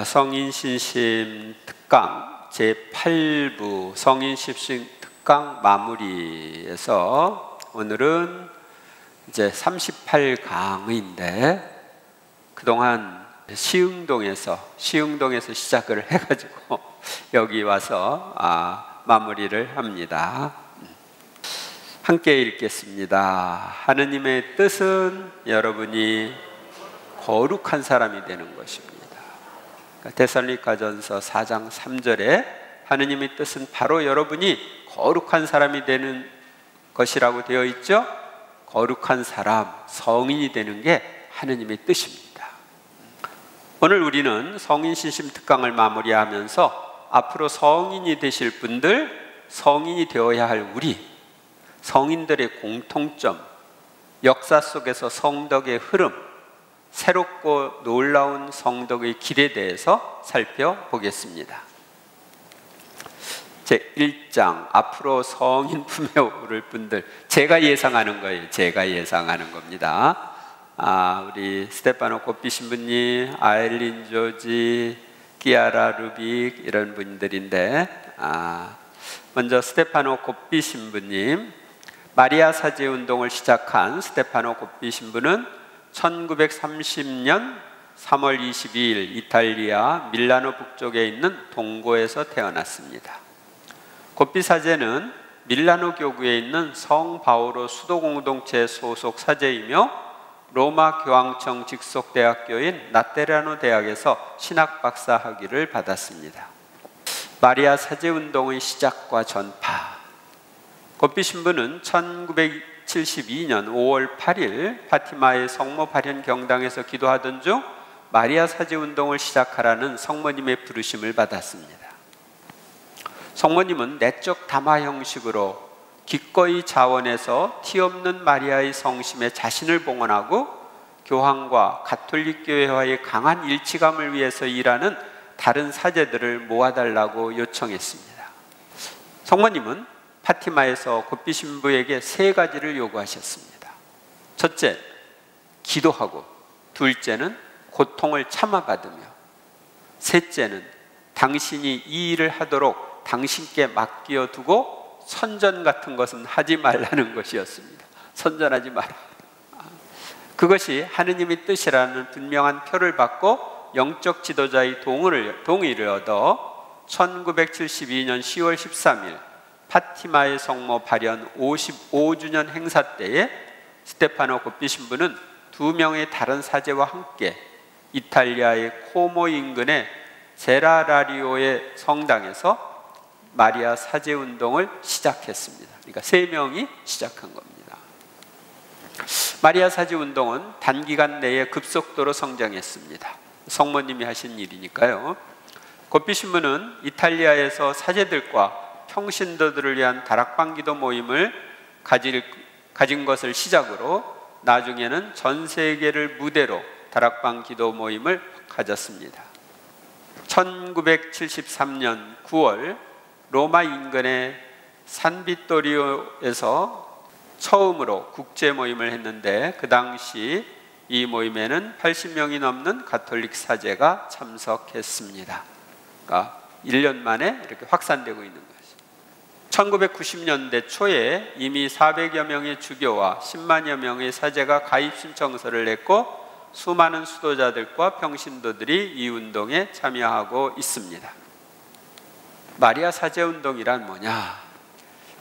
성인신심 특강 제8부 성인신심 특강 마무리에서 오늘은 이제 38강인데 그동안 시흥동에서 시작을 해가지고 여기 와서 마무리를 합니다. 함께 읽겠습니다. 하느님의 뜻은 여러분이 거룩한 사람이 되는 것입니다. 데살로니가전서 4장 3절에 하느님의 뜻은 바로 여러분이 거룩한 사람이 되는 것이라고 되어 있죠. 거룩한 사람, 성인이 되는 게 하느님의 뜻입니다. 오늘 우리는 성인신심 특강을 마무리하면서 앞으로 성인이 되실 분들, 성인이 되어야 할 우리, 성인들의 공통점, 역사 속에서 성덕의 흐름, 새롭고 놀라운 성덕의 길에 대해서 살펴보겠습니다. 제1장 앞으로 성인 품에 오를 분들, 제가 예상하는 거예요. 제가 예상하는 겁니다. 우리 스테파노 고삐 신부님, 아일린 조지, 키아라 루빅 이런 분들인데 먼저 스테파노 고삐 신부님, 마리아 사제 운동을 시작한 스테파노 고삐 신부는 1930년 3월 22일 이탈리아 밀라노 북쪽에 있는 동고에서 태어났습니다. 고삐 사제는 밀라노 교구에 있는 성 바오로 수도 공동체 소속 사제이며 로마 교황청 직속 대학교인 라테라노 대학에서 신학 박사 학위를 받았습니다. 마리아 사제 운동의 시작과 전파. 고삐 신부는 1972년 5월 8일 파티마의 성모 발현 경당에서 기도하던 중 마리아 사제 운동을 시작하라는 성모님의 부르심을 받았습니다. 성모님은 내적 담화 형식으로 기꺼이 자원해서 티 없는 마리아의 성심에 자신을 봉헌하고 교황과 가톨릭 교회와의 강한 일치감을 위해서 일하는 다른 사제들을 모아달라고 요청했습니다. 성모님은 파티마에서 고삐 신부에게 3가지를 요구하셨습니다. 첫째, 기도하고, 둘째는 고통을 참아받으며, 셋째는 당신이 이 일을 하도록 당신께 맡겨두고 선전 같은 것은 하지 말라는 것이었습니다. 선전하지 마라. 그것이 하느님의 뜻이라는 분명한 표를 받고 영적 지도자의 동의를 얻어 1972년 10월 13일 파티마의 성모 발현 55주년 행사 때에 스테파노 고삐 신부는 2명의 다른 사제와 함께 이탈리아의 코모 인근의 제라라리오의 성당에서 마리아 사제 운동을 시작했습니다. 그러니까 3명이 시작한 겁니다. 마리아 사제 운동은 단기간 내에 급속도로 성장했습니다. 성모님이 하신 일이니까요. 고삐 신부는 이탈리아에서 사제들과 평신도들을 위한 다락방 기도 모임을 가진 것을 시작으로 나중에는 전 세계를 무대로 다락방 기도 모임을 가졌습니다. 1973년 9월 로마 인근의 산비토리오에서 처음으로 국제 모임을 했는데 그 당시 이 모임에는 80명이 넘는 가톨릭 사제가 참석했습니다. 그러니까 1년 만에 이렇게 확산되고 있는 거죠. 1990년대 초에 이미 400여 명의 주교와 10만여 명의 사제가 가입 신청서를 냈고 수많은 수도자들과 평신도들이 이 운동에 참여하고 있습니다. 마리아 사제 운동이란 뭐냐?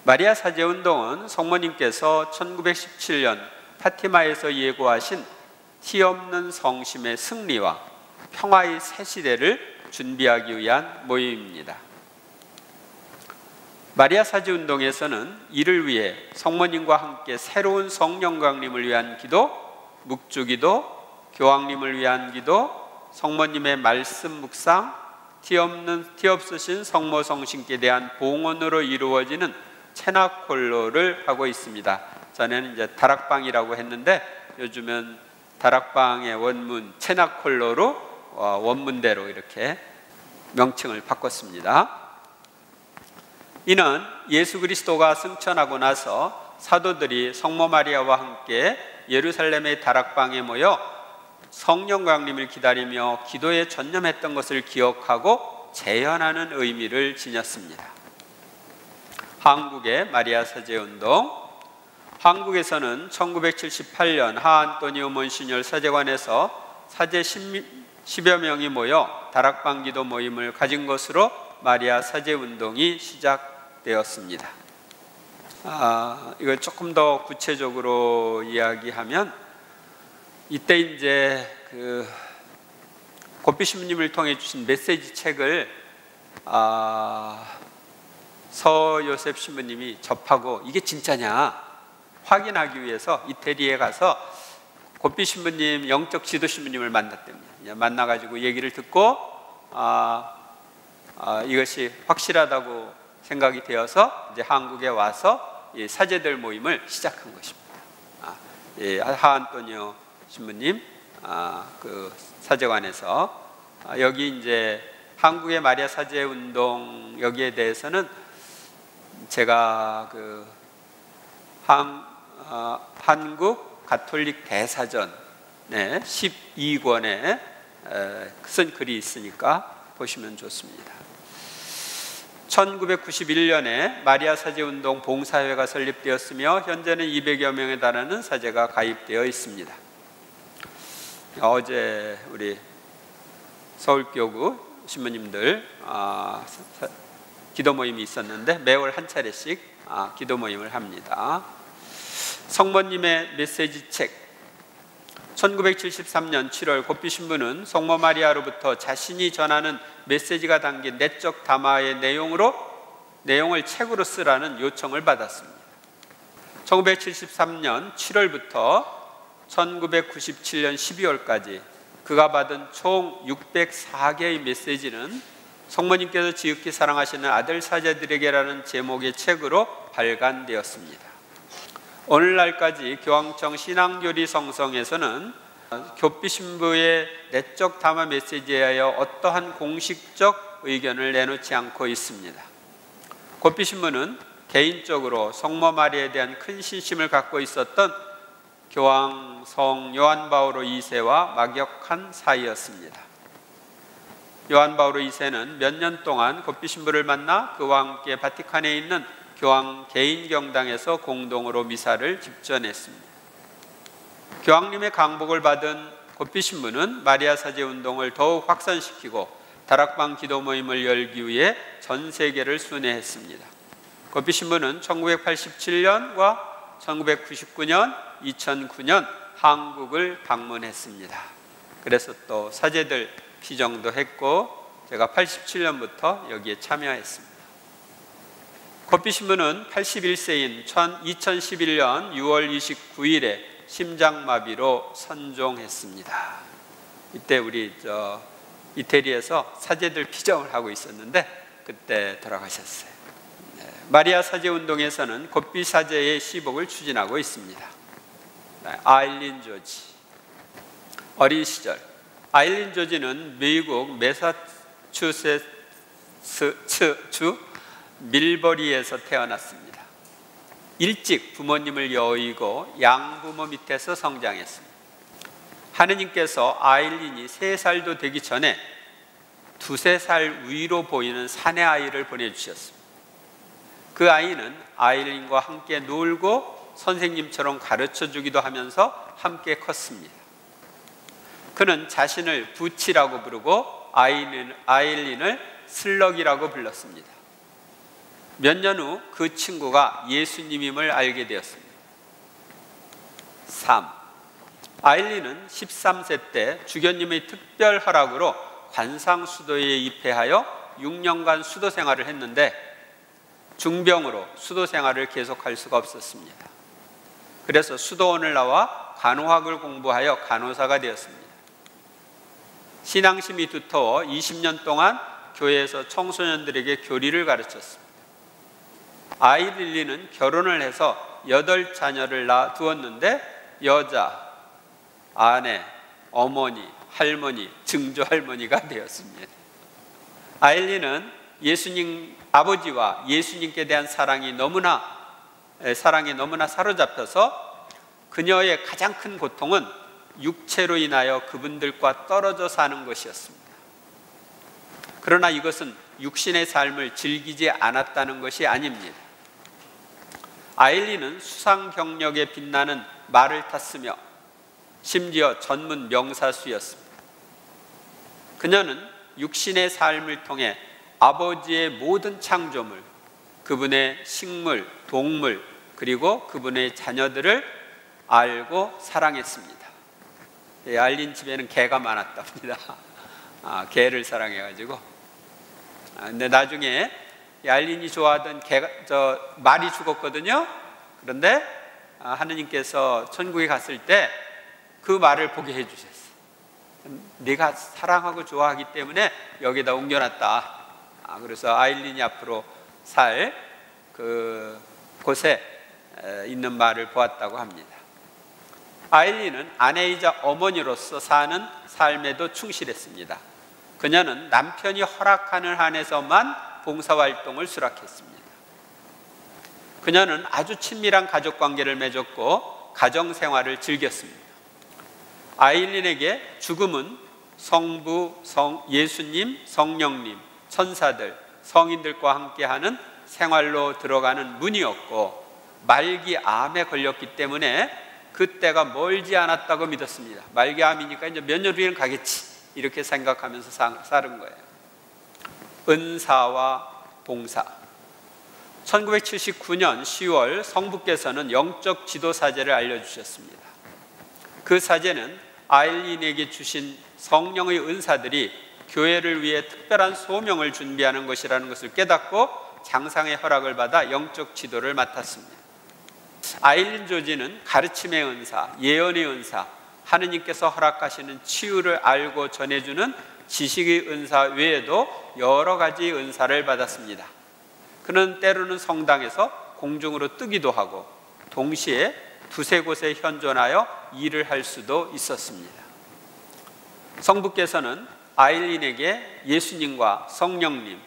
마리아 사제 운동은 성모님께서 1917년 파티마에서 예고하신 티 없는 성심의 승리와 평화의 새 시대를 준비하기 위한 모임입니다. 마리아 사제 운동에서는 이를 위해 성모님과 함께 새로운 성령 강림을 위한 기도, 묵주기도, 교황님을 위한 기도, 성모님의 말씀 묵상, 티 없으신 성모 성신께 대한 봉헌으로 이루어지는 체나콜로를 하고 있습니다. 전에는 이제 다락방이라고 했는데 요즘은 다락방의 원문 체나콜로로 원문대로 이렇게 명칭을 바꿨습니다. 이는 예수 그리스도가 승천하고 나서 사도들이 성모 마리아와 함께 예루살렘의 다락방에 모여 성령 강림을 기다리며 기도에 전념했던 것을 기억하고 재현하는 의미를 지녔습니다. 한국의 마리아 사제운동. 한국에서는 1978년 하안토니오 몬시뇰 사제관에서 사제 10여 명이 모여 다락방 기도 모임을 가진 것으로 마리아 사제운동이 시작되었습니다. 이걸 조금 더 구체적으로 이야기하면, 이때 이제 고삐 신부님을 통해 주신 메시지 책을 서요셉 신부님이 접하고 이게 진짜냐 확인하기 위해서 이태리에 가서 고삐 신부님, 영적 지도 신부님을 만났답니다. 만나가지고 얘기를 듣고 이것이 확실하다고 생각이 되어서 이제 한국에 와서 이 사제들 모임을 시작한 것입니다. 하안토니오 신부님 그 사제관에서 여기 이제 한국의 마리아 사제 운동, 여기에 대해서는 제가 한국 가톨릭 대사전 12권에 쓴 글이 있으니까 보시면 좋습니다. 1991년에 마리아 사제운동 봉사회가 설립되었으며 현재는 200여 명에 달하는 사제가 가입되어 있습니다. 어제 우리 서울교구 신부님들 기도 모임이 있었는데 매월 한 차례씩 기도 모임을 합니다. 성모님의 메시지 책. 1973년 7월 고삐 신부는 성모 마리아로부터 자신이 전하는 메시지가 담긴 내적 담화의 내용을 책으로 쓰라는 요청을 받았습니다. 1973년 7월부터 1997년 12월까지 그가 받은 총 604개의 메시지는 성모님께서 지극히 사랑하시는 아들 사제들에게라는 제목의 책으로 발간되었습니다. 오늘날까지 교황청 신앙교리 성성에서는 고삐 신부의 내적 담화 메시지에 대하여 어떠한 공식적 의견을 내놓지 않고 있습니다. 고삐 신부는 개인적으로 성모 마리아에 대한 큰 신심을 갖고 있었던 교황 성 요한 바오로 2세와 막역한 사이였습니다. 요한 바오로 2세는 몇 년 동안 고삐 신부를 만나 그와 함께 바티칸에 있는 교황 개인 경당에서 공동으로 미사를 집전했습니다. 교황님의 강복을 받은 고삐 신부는 마리아 사제 운동을 더욱 확산시키고 다락방 기도 모임을 열기 위해 전 세계를 순회했습니다. 고삐 신부는 1987년과 1999년, 2009년 한국을 방문했습니다. 그래서 또 사제들 피정도 했고 제가 87년부터 여기에 참여했습니다. 고삐 신부는 81세인 2011년 6월 29일에 심장마비로 선종했습니다. 이때 우리 이태리에서 사제들 피정을 하고 있었는데 그때 돌아가셨어요. 마리아 사제 운동에서는 고삐 사제의 시복을 추진하고 있습니다. 아일린 조지. 어린 시절 아일린 조지는 미국 매사추세츠 주 밀버리에서 태어났습니다. 일찍 부모님을 여의고 양부모 밑에서 성장했습니다. 하느님께서 아일린이 3살도 되기 전에 2-3살 위로 보이는 사내 아이를 보내주셨습니다. 그 아이는 아일린과 함께 놀고 선생님처럼 가르쳐주기도 하면서 함께 컸습니다. 그는 자신을 부치라고 부르고 아일린을 슬럭이라고 불렀습니다. 몇 년 후 그 친구가 예수님임을 알게 되었습니다. 3. 아일린은 13세 때 주교님의 특별 허락으로 관상수도에 입회하여 6년간 수도 생활을 했는데 중병으로 수도 생활을 계속할 수가 없었습니다. 그래서 수도원을 나와 간호학을 공부하여 간호사가 되었습니다. 신앙심이 두터워 20년 동안 교회에서 청소년들에게 교리를 가르쳤습니다. 아일린은 결혼을 해서 8자녀를 낳아두었는데 여자, 아내, 어머니, 할머니, 증조할머니가 되었습니다. 아일린은 예수님 아버지와 예수님께 대한 사랑에 너무나 사로잡혀서 그녀의 가장 큰 고통은 육체로 인하여 그분들과 떨어져 사는 것이었습니다. 그러나 이것은 육신의 삶을 즐기지 않았다는 것이 아닙니다. 아일린은 수상 경력에 빛나는 말을 탔으며 심지어 전문 명사수였습니다. 그녀는 육신의 삶을 통해 아버지의 모든 창조물, 그분의 식물, 동물, 그리고 그분의 자녀들을 알고 사랑했습니다. 아일린 집에는 개가 많았답니다. 개를 사랑해가지고. 근데 나중에 아일린이 좋아하던 말이 죽었거든요. 그런데 하느님께서 천국에 갔을 때 그 말을 보게 해주셨어요. 네가 사랑하고 좋아하기 때문에 여기다 옮겨놨다. 그래서 아일린이 앞으로 살 그 곳에 있는 말을 보았다고 합니다. 아일린은 아내이자 어머니로서 사는 삶에도 충실했습니다. 그녀는 남편이 허락하는 한에서만 봉사활동을 수락했습니다. 그녀는 아주 친밀한 가족관계를 맺었고 가정생활을 즐겼습니다. 아일린에게 죽음은 성부, 예수님, 성령님, 천사들, 성인들과 함께하는 생활로 들어가는 문이었고 말기 암에 걸렸기 때문에 그때가 멀지 않았다고 믿었습니다. 말기 암이니까 이제 몇 년 후에는 가겠지 이렇게 생각하면서 사는 거예요. 은사와 봉사. 1979년 10월 성부께서는 영적 지도 사제를 알려주셨습니다. 그 사제는 아일린에게 주신 성령의 은사들이 교회를 위해 특별한 소명을 준비하는 것이라는 것을 깨닫고 장상의 허락을 받아 영적 지도를 맡았습니다. 아일린 조지는 가르침의 은사, 예언의 은사, 하느님께서 허락하시는 치유를 알고 전해주는 지식의 은사 외에도 여러 가지 은사를 받았습니다. 그는 때로는 성당에서 공중으로 뜨기도 하고 동시에 두세 곳에 현존하여 일을 할 수도 있었습니다. 성부께서는 아일린에게 예수님과 성령님,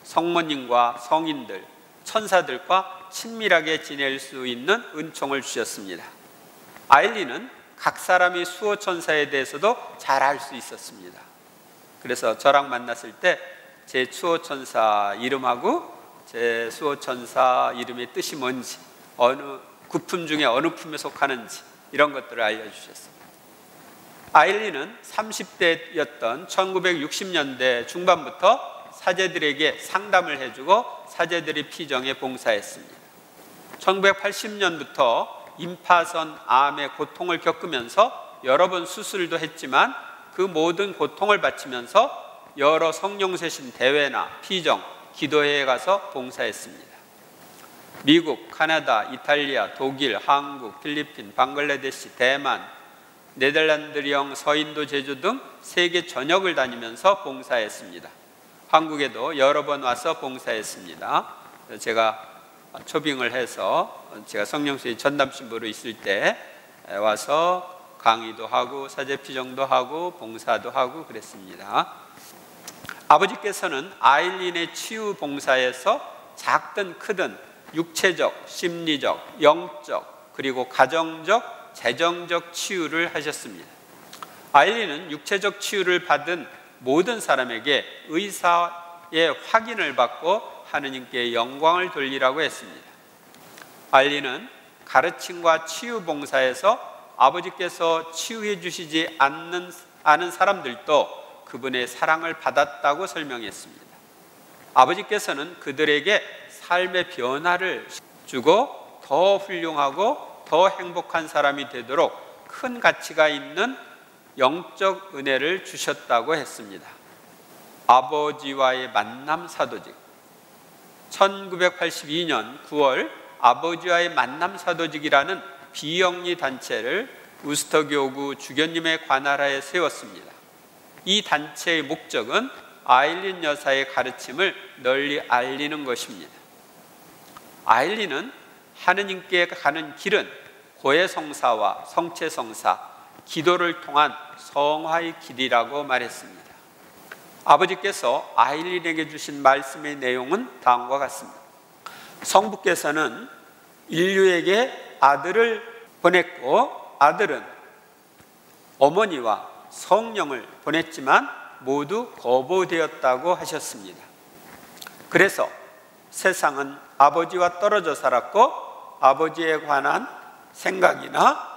성모님과 성인들, 천사들과 친밀하게 지낼 수 있는 은총을 주셨습니다. 아일린은 각 사람이 수호천사에 대해서도 잘 알 수 있었습니다. 그래서 저랑 만났을 때 제 수호천사 이름하고 제 수호천사 이름의 뜻이 뭔지, 어느 구품 중에 어느 품에 속하는지 이런 것들을 알려주셨습니다. 아일린은 30대였던 1960년대 중반부터 사제들에게 상담을 해주고 사제들의 피정에 봉사했습니다. 1980년부터 임파선 암의 고통을 겪으면서 여러 번 수술도 했지만 그 모든 고통을 바치면서 여러 성령세신 대회나 피정, 기도회에 가서 봉사했습니다. 미국, 카나다, 이탈리아, 독일, 한국, 필리핀, 방글라데시, 대만, 네덜란드령, 서인도, 제주 등 세계 전역을 다니면서 봉사했습니다. 한국에도 여러 번 와서 봉사했습니다. 제가 초빙을 해서 제가 성령수의 전담신부로 있을 때 와서 강의도 하고 사제피정도 하고 봉사도 하고 그랬습니다. 아버지께서는 아일린의 치유 봉사에서 작든 크든 육체적, 심리적, 영적, 그리고 가정적, 재정적 치유를 하셨습니다. 아일린은 육체적 치유를 받은 모든 사람에게 의사의 확인을 받고 하느님께 영광을 돌리라고 했습니다. 아일린은 가르침과 치유 봉사에서 아버지께서 치유해 주시지 않은 사람들도 그분의 사랑을 받았다고 설명했습니다. 아버지께서는 그들에게 삶의 변화를 주고 더 훌륭하고 더 행복한 사람이 되도록 큰 가치가 있는 영적 은혜를 주셨다고 했습니다. 아버지와의 만남 사도직. 1982년 9월 아버지와의 만남 사도직이라는 비영리 단체를 우스터 교구 주교님의 관할하에 세웠습니다. 이 단체의 목적은 아일린 여사의 가르침을 널리 알리는 것입니다. 아일린은 하느님께 가는 길은 고해성사와 성체성사, 기도를 통한 성화의 길이라고 말했습니다. 아버지께서 아일린에게 주신 말씀의 내용은 다음과 같습니다. 성부께서는 인류에게 아들을 보냈고 아들은 어머니와 성령을 보냈지만 모두 거부되었다고 하셨습니다. 그래서 세상은 아버지와 떨어져 살았고 아버지에 관한 생각이나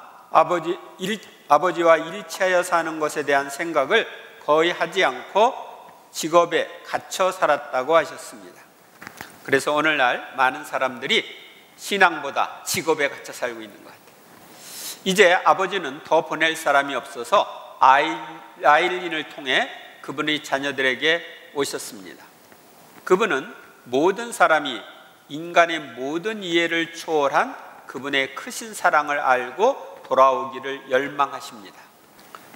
아버지와 일치하여 사는 것에 대한 생각을 거의 하지 않고 직업에 갇혀 살았다고 하셨습니다. 그래서 오늘날 많은 사람들이 신앙보다 직업에 갇혀 살고 있는 것 같아요. 이제 아버지는 더 보낼 사람이 없어서 아일린을 통해 그분의 자녀들에게 오셨습니다. 그분은 모든 사람이 인간의 모든 이해를 초월한 그분의 크신 사랑을 알고 돌아오기를 열망하십니다.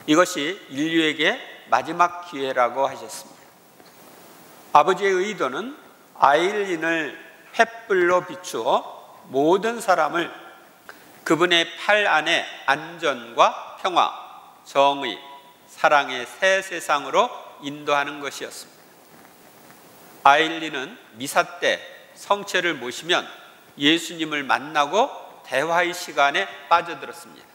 이것이 인류에게 마지막 기회라고 하셨습니다. 아버지의 의도는 아일린을 횃불로 비추어 모든 사람을 그분의 팔 안에 안전과 평화, 정의, 사랑의 새 세상으로 인도하는 것이었습니다. 아일린은 미사 때 성체를 모시면 예수님을 만나고 대화의 시간에 빠져들었습니다.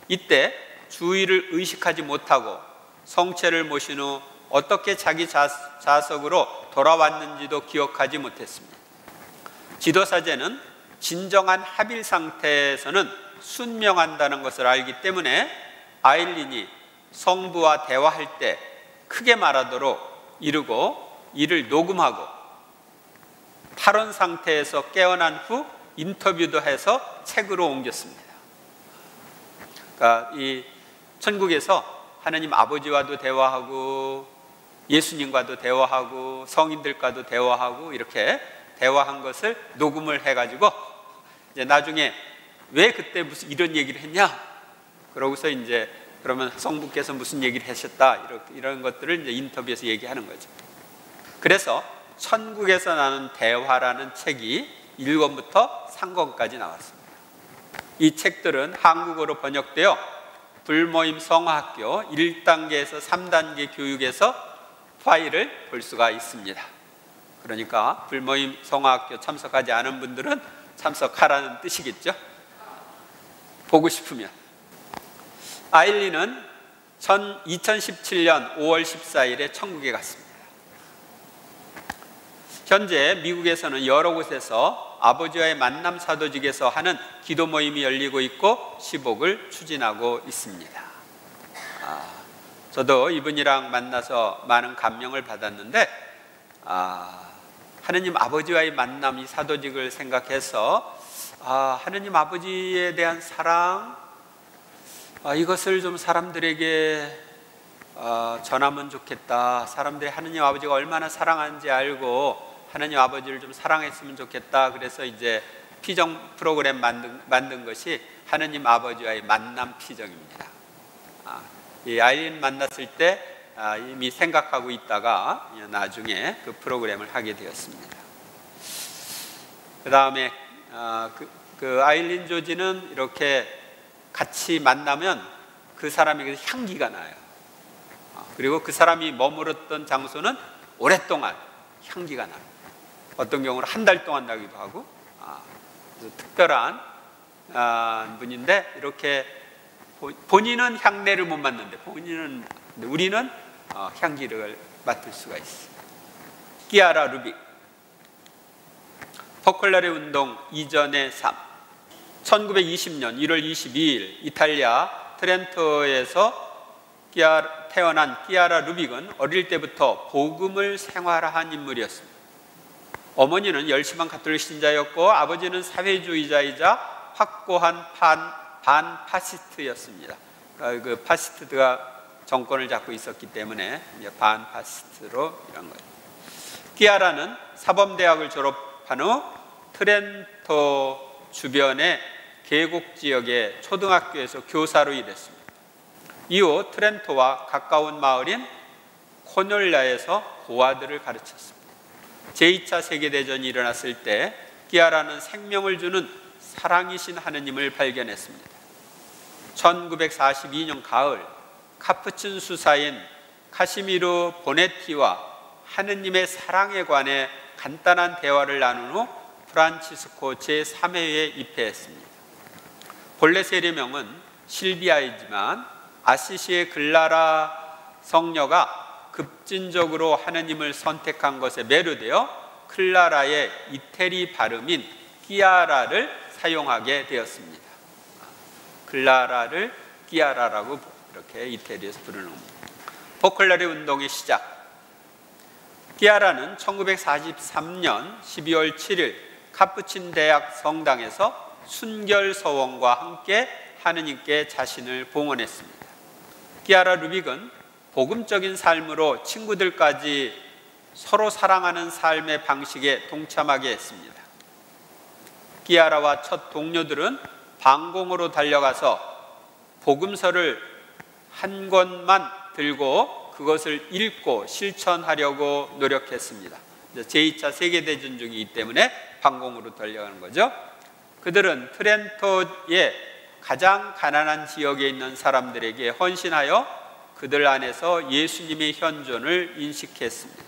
이때 주의를 의식하지 못하고 성체를 모신 후 어떻게 자기 자석으로 돌아왔는지도 기억하지 못했습니다. 지도사제는 진정한 합일 상태에서는 순명한다는 것을 알기 때문에 아일린이 성부와 대화할 때 크게 말하도록 이르고 이를 녹음하고 탈원 상태에서 깨어난 후 인터뷰도 해서 책으로 옮겼습니다. 그러니까 이 천국에서 하나님 아버지와도 대화하고 예수님과도 대화하고 성인들과도 대화하고 이렇게 대화한 것을 녹음을 해가지고 이제 나중에 왜 그때 무슨 이런 얘기를 했냐? 그러고서 이제 그러면 성부께서 무슨 얘기를 하셨다 이런 것들을 이제 인터뷰에서 얘기하는 거죠. 그래서 천국에서 나는 대화라는 책이 1권부터 3권까지 나왔습니다. 이 책들은 한국어로 번역되어 불모임 성화학교 1단계에서 3단계 교육에서 파일을 볼 수가 있습니다. 그러니까 불모임 성화학교 참석하지 않은 분들은 참석하라는 뜻이겠죠. 보고 싶으면. 아일린은 2017년 5월 14일에 천국에 갔습니다. 현재 미국에서는 여러 곳에서 아버지와의 만남 사도직에서 하는 기도 모임이 열리고 있고 시복을 추진하고 있습니다. 저도 이분이랑 만나서 많은 감명을 받았는데 하느님 아버지와의 만남, 이 사도직을 생각해서 하느님 아버지에 대한 사랑, 이것을 좀 사람들에게 전하면 좋겠다. 사람들이 하느님 아버지가 얼마나 사랑하는지 알고 하느님 아버지를 좀 사랑했으면 좋겠다. 그래서 이제 피정 프로그램 만든 것이 하느님 아버지와의 만남 피정입니다. 이 아일린 만났을 때 이미 생각하고 있다가 나중에 그 프로그램을 하게 되었습니다. 그 다음에 그 아일린 조지는 이렇게 같이 만나면 그 사람에게서 향기가 나요. 그리고 그 사람이 머물렀던 장소는 오랫동안 향기가 나요. 어떤 경우는 한 달 동안 나기도 하고 그래서 특별한 분인데 이렇게 본인은 향내를 못 맡는데 우리는 향기를 맡을 수가 있어요. 키아라 루빅, 포컬라레 운동 이전의 삶. 1920년 1월 22일 이탈리아 트렌토에서 태어난 키아라 루빅은 어릴 때부터 복음을 생활화한 인물이었습니다. 어머니는 열심한 가톨릭 신자였고 아버지는 사회주의자이자 확고한 반파시스트였습니다. 그 파시스트가 정권을 잡고 있었기 때문에 반파시스트로 이런 거예요. 키아라는 사범대학을 졸업한 후 트렌토 주변의 계곡 지역의 초등학교에서 교사로 일했습니다. 이후 트렌토와 가까운 마을인 코놀라에서 고아들을 가르쳤습니다. 제2차 세계대전이 일어났을 때 키아라는 생명을 주는 사랑이신 하느님을 발견했습니다. 1942년 가을 카푸친 수사인 카시미르 보네티와 하느님의 사랑에 관해 간단한 대화를 나눈 후 프란치스코 제3회에 입회했습니다. 본래 세례명은 실비아이지만 아시시의 글라라 성녀가 급진적으로 하느님을 선택한 것에 매료되어 클라라의 이태리 발음인 끼아라를 사용하게 되었습니다. 클라라를 끼아라라고 이렇게 이태리에서 부르는 겁니다. 포컬라레 운동의 시작. 끼아라는 1943년 12월 7일 카푸친 대학 성당에서 순결 서원과 함께 하느님께 자신을 봉헌했습니다. 끼아라 루빅은 복음적인 삶으로 친구들까지 서로 사랑하는 삶의 방식에 동참하게 했습니다. 끼아라와 첫 동료들은 방공으로 달려가서 복음서를 한 권만 들고 그것을 읽고 실천하려고 노력했습니다. 제2차 세계대전 중이기 때문에 방공으로 달려가는 거죠. 그들은 트렌토의 가장 가난한 지역에 있는 사람들에게 헌신하여 그들 안에서 예수님의 현존을 인식했습니다.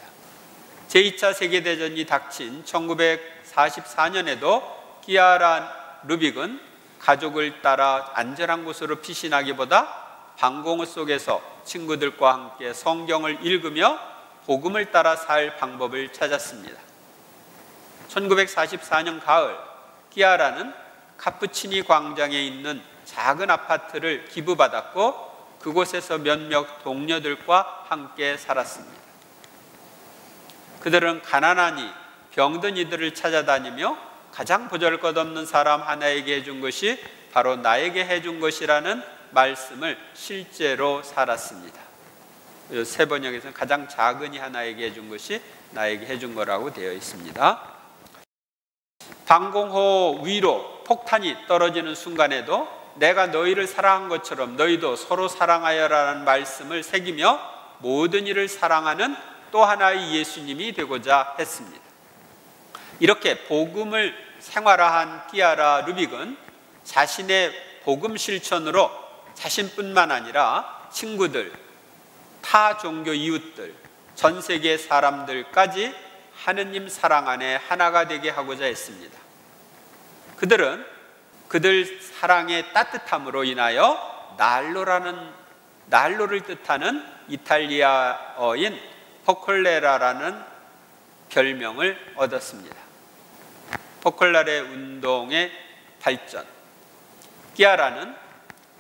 제2차 세계대전이 닥친 1944년에도 끼아라 루빅은 가족을 따라 안전한 곳으로 피신하기보다 방공호 속에서 친구들과 함께 성경을 읽으며 복음을 따라 살 방법을 찾았습니다. 1944년 가을, 끼아라는 카푸치니 광장에 있는 작은 아파트를 기부받았고 그곳에서 몇몇 동료들과 함께 살았습니다. 그들은 가난하니 병든 이들을 찾아다니며 가장 보잘것없는 사람 하나에게 해준 것이 바로 나에게 해준 것이라는 말씀을 실제로 살았습니다. 세 번역에서는 가장 작은 이 하나에게 해준 것이 나에게 해준 거라고 되어 있습니다. 방공호 위로 폭탄이 떨어지는 순간에도 내가 너희를 사랑한 것처럼 너희도 서로 사랑하여라는 말씀을 새기며 모든 이를 사랑하는 또 하나의 예수님이 되고자 했습니다. 이렇게 복음을 생활화한 끼아라 루빅은 자신의 복음 실천으로 자신뿐만 아니라 친구들, 타 종교 이웃들, 전 세계 사람들까지 하느님 사랑 안에 하나가 되게 하고자 했습니다. 그들은 그들 사랑의 따뜻함으로 인하여 난로를 뜻하는 이탈리아어인 포컬레라라는 별명을 얻었습니다. 포컬라레 운동의 발전. 끼아라는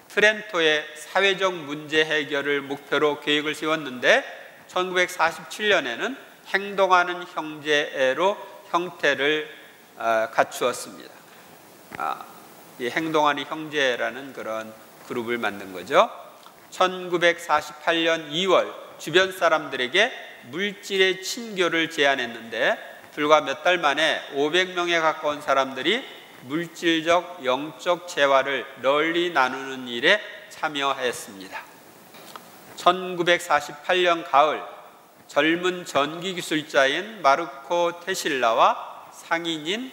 트렌토의 사회적 문제 해결을 목표로 계획을 세웠는데 1947년에는 행동하는 형제로 형태를 갖추었습니다. 이 행동하는 형제라는 그런 그룹을 만든 거죠. 1948년 2월 주변 사람들에게 물질의 친교를 제안했는데 불과 몇 달 만에 500명에 가까운 사람들이 물질적, 영적 재화를 널리 나누는 일에 참여했습니다. 1948년 가을 젊은 전기기술자인 마르코 테실라와 상인인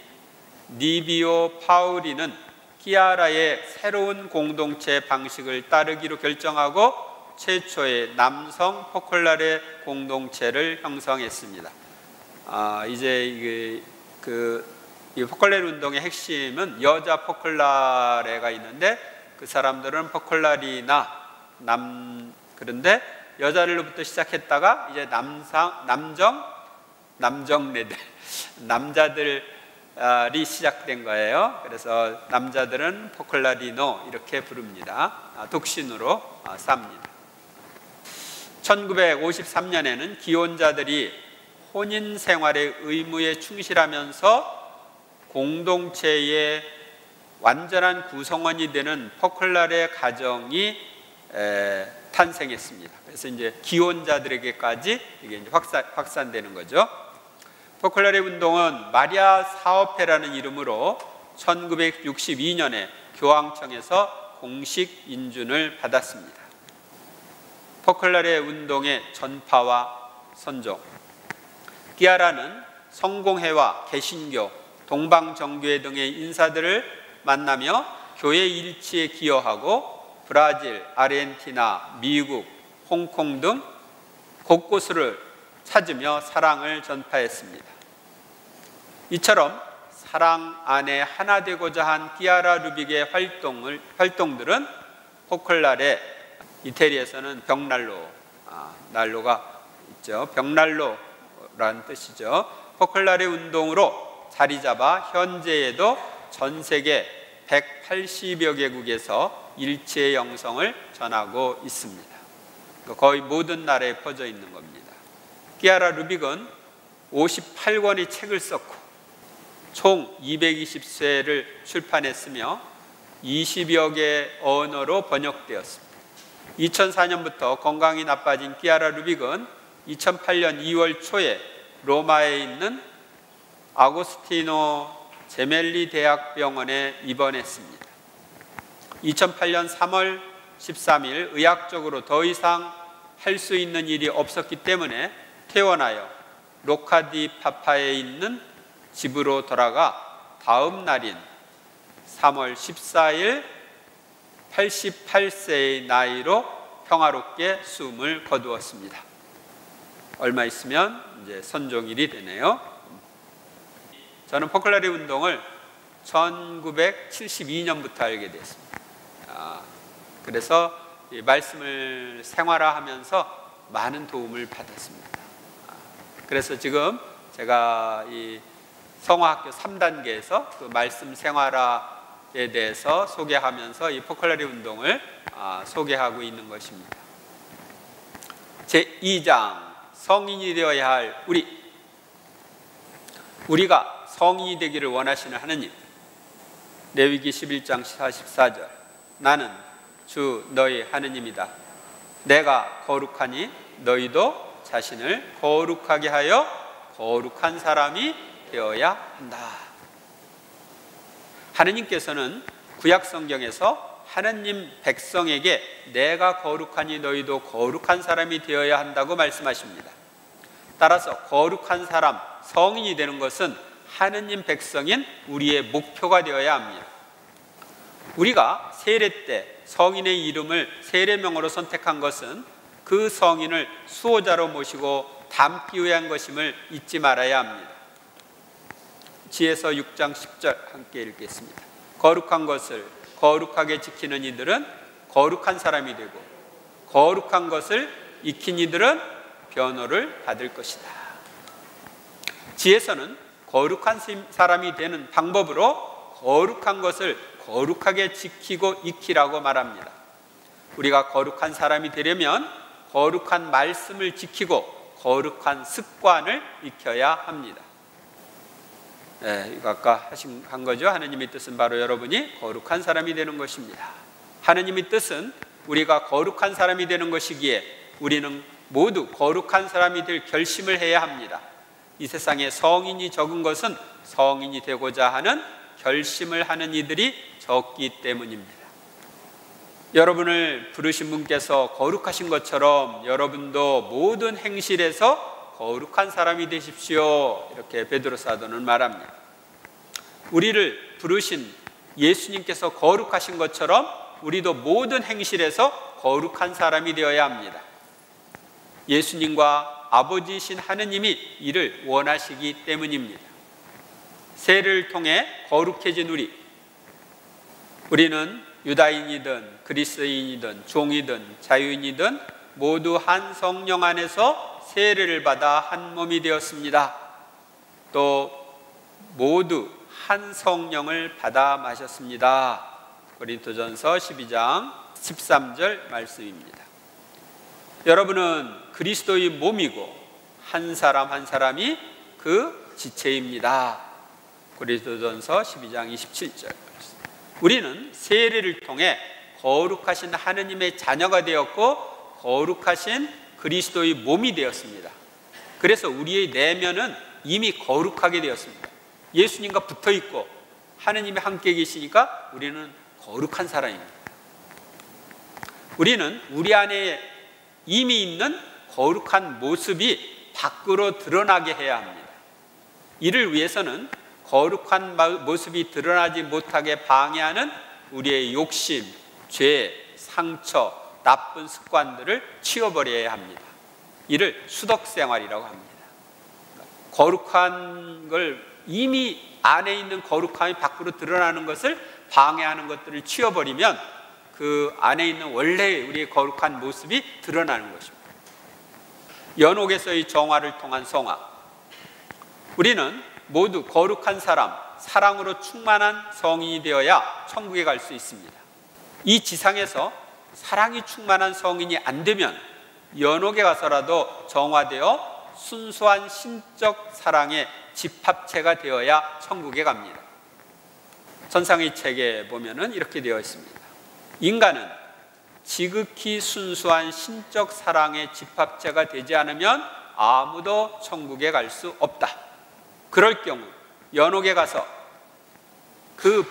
니비오 파우리는 끼아라의 새로운 공동체 방식을 따르기로 결정하고 최초의 남성 포컬라레 공동체를 형성했습니다. 이제 이 포컬라레 운동의 핵심은 여자 포컬라레가 있는데 그 사람들은 포컬라리나 그런데 여자들로부터 시작했다가 이제 남정네들 남자들이 시작된 거예요. 그래서 남자들은 포컬라리노 이렇게 부릅니다. 독신으로 삽니다. 1953년에는 기혼자들이 혼인 생활의 의무에 충실하면서 공동체의 완전한 구성원이 되는 포컬라레 가정이 탄생했습니다. 그래서 이제 기혼자들에게까지 이게 이제 확산되는 거죠. 포컬라레 운동은 마리아 사업회라는 이름으로 1962년에 교황청에서 공식 인준을 받았습니다. 포컬라레 운동의 전파와 선종. 끼아라는 성공회와 개신교, 동방정교회 등의 인사들을 만나며 교회 일치에 기여하고 브라질, 아르헨티나, 미국, 홍콩 등 곳곳을 찾으며 사랑을 전파했습니다. 이처럼 사랑 안에 하나 되고자 한 끼아라 루빅의 활동들은 포컬라레 이태리에서는 벽난로, 난로가 있죠. 벽난로라는 뜻이죠. 포컬라레 운동으로 자리 잡아 현재에도 전 세계 180여 개국에서 일체의 영성을 전하고 있습니다. 거의 모든 나라에 퍼져 있는 겁니다. 끼아라 루빅은 58권의 책을 썼고 총 220쇄를 출판했으며 20여 개 언어로 번역되었습니다. 2004년부터 건강이 나빠진 끼아라 루빅은 2008년 2월 초에 로마에 있는 아고스티노 제멜리 대학병원에 입원했습니다. 2008년 3월 13일 의학적으로 더 이상 할 수 있는 일이 없었기 때문에 퇴원하여 로카디 파파에 있는 집으로 돌아가 다음 날인 3월 14일 88세의 나이로 평화롭게 숨을 거두었습니다. 얼마 있으면 이제 선종일이 되네요. 저는 포컬라레 운동을 1972년부터 알게 됐습니다. 그래서 이 말씀을 생활화하면서 많은 도움을 받았습니다. 그래서 지금 제가 이 성화학교 3단계에서 그 말씀 생활화에 대해서 소개하면서 이 포컬라레 운동을 소개하고 있는 것입니다. 제2장 성인이 되어야 할 우리가 성인이 되기를 원하시는 하느님. 레위기 11장 44절 나는 주 너희 하느님이다. 내가 거룩하니 너희도 자신을 거룩하게 하여 거룩한 사람이 되어야 한다. 하느님께서는 구약 성경에서 하느님 백성에게 내가 거룩하니 너희도 거룩한 사람이 되어야 한다고 말씀하십니다. 따라서 거룩한 사람, 성인이 되는 것은 하느님 백성인 우리의 목표가 되어야 합니다. 우리가 세례 때 성인의 이름을 세례명으로 선택한 것은 그 성인을 수호자로 모시고 담기 위한 것임을 잊지 말아야 합니다. 지혜서 6장 10절 함께 읽겠습니다. 거룩한 것을 거룩하게 지키는 이들은 거룩한 사람이 되고 거룩한 것을 익힌 이들은 변호를 받을 것이다. 지혜서는 거룩한 사람이 되는 방법으로 거룩한 것을 거룩하게 지키고 익히라고 말합니다. 우리가 거룩한 사람이 되려면 거룩한 말씀을 지키고 거룩한 습관을 익혀야 합니다. 이거 아까 한 거죠. 하느님의 뜻은 바로 여러분이 거룩한 사람이 되는 것입니다. 하느님의 뜻은 우리가 거룩한 사람이 되는 것이기에 우리는 모두 거룩한 사람이 될 결심을 해야 합니다. 이 세상에 성인이 적은 것은 성인이 되고자 하는 결심을 하는 이들이 적기 때문입니다. 여러분을 부르신 분께서 거룩하신 것처럼 여러분도 모든 행실에서 거룩한 사람이 되십시오. 이렇게 베드로 사도는 말합니다. 우리를 부르신 예수님께서 거룩하신 것처럼 우리도 모든 행실에서 거룩한 사람이 되어야 합니다. 예수님과 아버지이신 하느님이 이를 원하시기 때문입니다. 세례를 통해 거룩해진 우리는 유다인이든 그리스인이든 종이든 자유인이든 모두 한 성령 안에서 세례를 받아 한 몸이 되었습니다. 또 모두 한 성령을 받아 마셨습니다. 고린도전서 12장 13절 말씀입니다. 여러분은 그리스도의 몸이고 한 사람 한 사람이 그 지체입니다. 고린도전서 12장 27절. 우리는 세례를 통해 거룩하신 하느님의 자녀가 되었고 거룩하신 그리스도의 몸이 되었습니다. 그래서 우리의 내면은 이미 거룩하게 되었습니다. 예수님과 붙어 있고 하느님이 함께 계시니까 우리는 거룩한 사람입니다. 우리는 우리 안에 이미 있는 거룩한 모습이 밖으로 드러나게 해야 합니다. 이를 위해서는 거룩한 모습이 드러나지 못하게 방해하는 우리의 욕심, 죄, 상처, 나쁜 습관들을 치워버려야 합니다. 이를 수덕생활이라고 합니다. 거룩한 걸 이미 안에 있는 거룩함이 밖으로 드러나는 것을 방해하는 것들을 치워버리면 그 안에 있는 원래 우리의 거룩한 모습이 드러나는 것입니다. 연옥에서의 정화를 통한 성화, 우리는 모두 거룩한 사람, 사랑으로 충만한 성인이 되어야 천국에 갈 수 있습니다. 이 지상에서 사랑이 충만한 성인이 안 되면 연옥에 가서라도 정화되어 순수한 신적 사랑의 집합체가 되어야 천국에 갑니다. 천상의 책에 보면은 이렇게 되어 있습니다. 인간은 지극히 순수한 신적 사랑의 집합체가 되지 않으면 아무도 천국에 갈 수 없다. 그럴 경우 연옥에 가서 그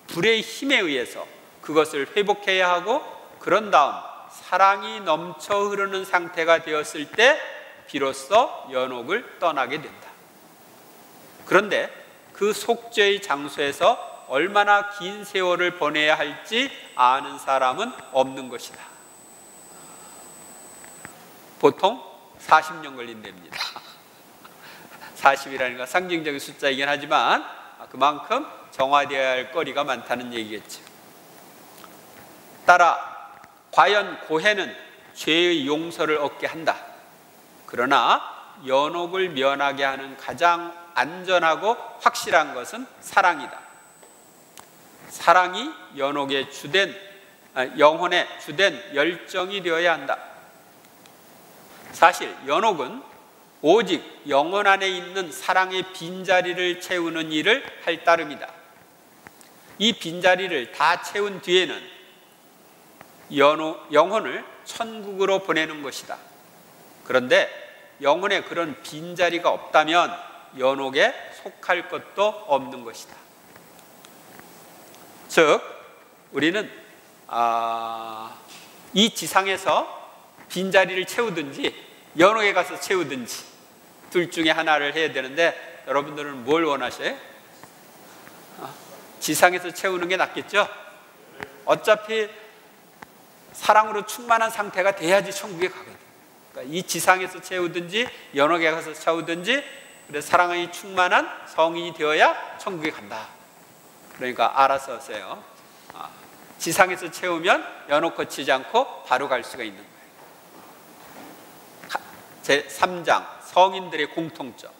불의 힘에 의해서 그것을 회복해야 하고, 그런 다음 사랑이 넘쳐 흐르는 상태가 되었을 때 비로소 연옥을 떠나게 된다. 그런데 그 속죄의 장소에서 얼마나 긴 세월을 보내야 할지 아는 사람은 없는 것이다. 보통 40년 걸린답니다. 40이라는 건 상징적인 숫자이긴 하지만 그만큼 정화되어야 할 거리가 많다는 얘기겠죠. 따라 과연 고해는 죄의 용서를 얻게 한다. 그러나 연옥을 면하게 하는 가장 안전하고 확실한 것은 사랑이다. 사랑이 연옥의 영혼의 주된 열정이 되어야 한다. 사실 연옥은 오직 영혼 안에 있는 사랑의 빈자리를 채우는 일을 할 따름이다. 이 빈자리를 다 채운 뒤에는 영혼을 천국으로 보내는 것이다. 그런데 영혼에 그런 빈자리가 없다면 연옥에 속할 것도 없는 것이다. 즉 우리는 이 지상에서 빈자리를 채우든지 연옥에 가서 채우든지 둘 중에 하나를 해야 되는데, 여러분들은 뭘 원하셔요? 지상에서 채우는 게 낫겠죠? 어차피 사랑으로 충만한 상태가 돼야지 천국에 가거든. 그러니까 이 지상에서 채우든지 연옥에 가서 채우든지, 그래서 사랑이 충만한 성인이 되어야 천국에 간다. 그러니까 알아서 하세요. 지상에서 채우면 연옥 거치지 않고 바로 갈 수가 있는 거예요. 제3장 성인들의 공통점.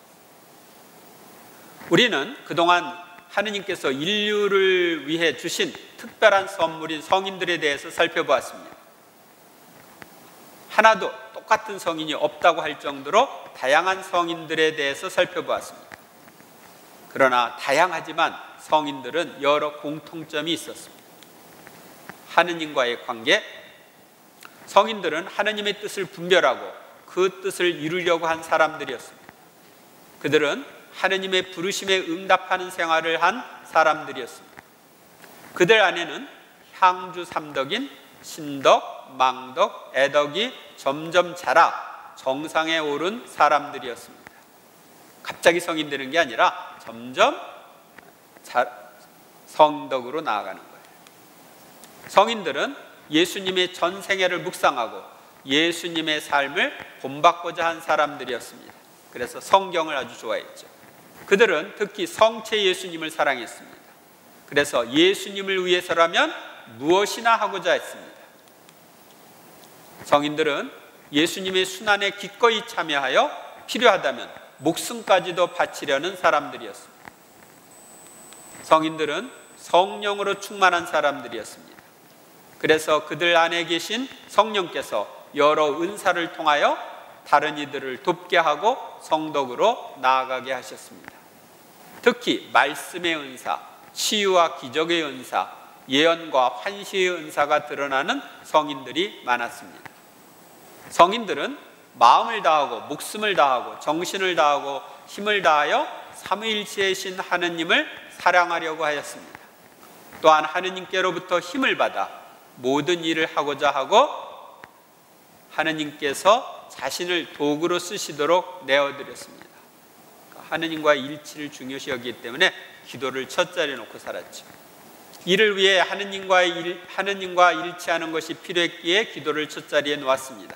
우리는 그동안 하느님께서 인류를 위해 주신 특별한 선물인 성인들에 대해서 살펴보았습니다. 하나도 똑같은 성인이 없다고 할 정도로 다양한 성인들에 대해서 살펴보았습니다. 그러나 다양하지만 성인들은 여러 공통점이 있었습니다. 하느님과의 관계, 성인들은 하느님의 뜻을 분별하고 그 뜻을 이루려고 한 사람들이었습니다. 그들은 하느님의 부르심에 응답하는 생활을 한 사람들이었습니다. 그들 안에는 향주 3덕인 신덕, 망덕, 애덕이 점점 자라 정상에 오른 사람들이었습니다. 갑자기 성인 되는 게 아니라 점점 성덕으로 나아가는 거예요. 성인들은 예수님의 전생애를 묵상하고 예수님의 삶을 본받고자 한 사람들이었습니다. 그래서 성경을 아주 좋아했죠. 그들은 특히 성체 예수님을 사랑했습니다. 그래서 예수님을 위해서라면 무엇이나 하고자 했습니다. 성인들은 예수님의 순환에 기꺼이 참여하여 필요하다면 목숨까지도 바치려는 사람들이었습니다. 성인들은 성령으로 충만한 사람들이었습니다. 그래서 그들 안에 계신 성령께서 여러 은사를 통하여 다른 이들을 돕게 하고 성덕으로 나아가게 하셨습니다. 특히 말씀의 은사, 치유와 기적의 은사, 예언과 환시의 은사가 드러나는 성인들이 많았습니다. 성인들은 마음을 다하고 목숨을 다하고 정신을 다하고 힘을 다하여 삼위일체이신 하느님을 사랑하려고 하였습니다. 또한 하느님께로부터 힘을 받아 모든 일을 하고자 하고 하느님께서 자신을 도구로 쓰시도록 내어드렸습니다. 하느님과의 일치를 중요시 여기기 때문에 기도를 첫 자리에 놓고 살았죠. 이를 위해 하느님과 일치하는 것이 필요했기에 기도를 첫 자리에 놓았습니다.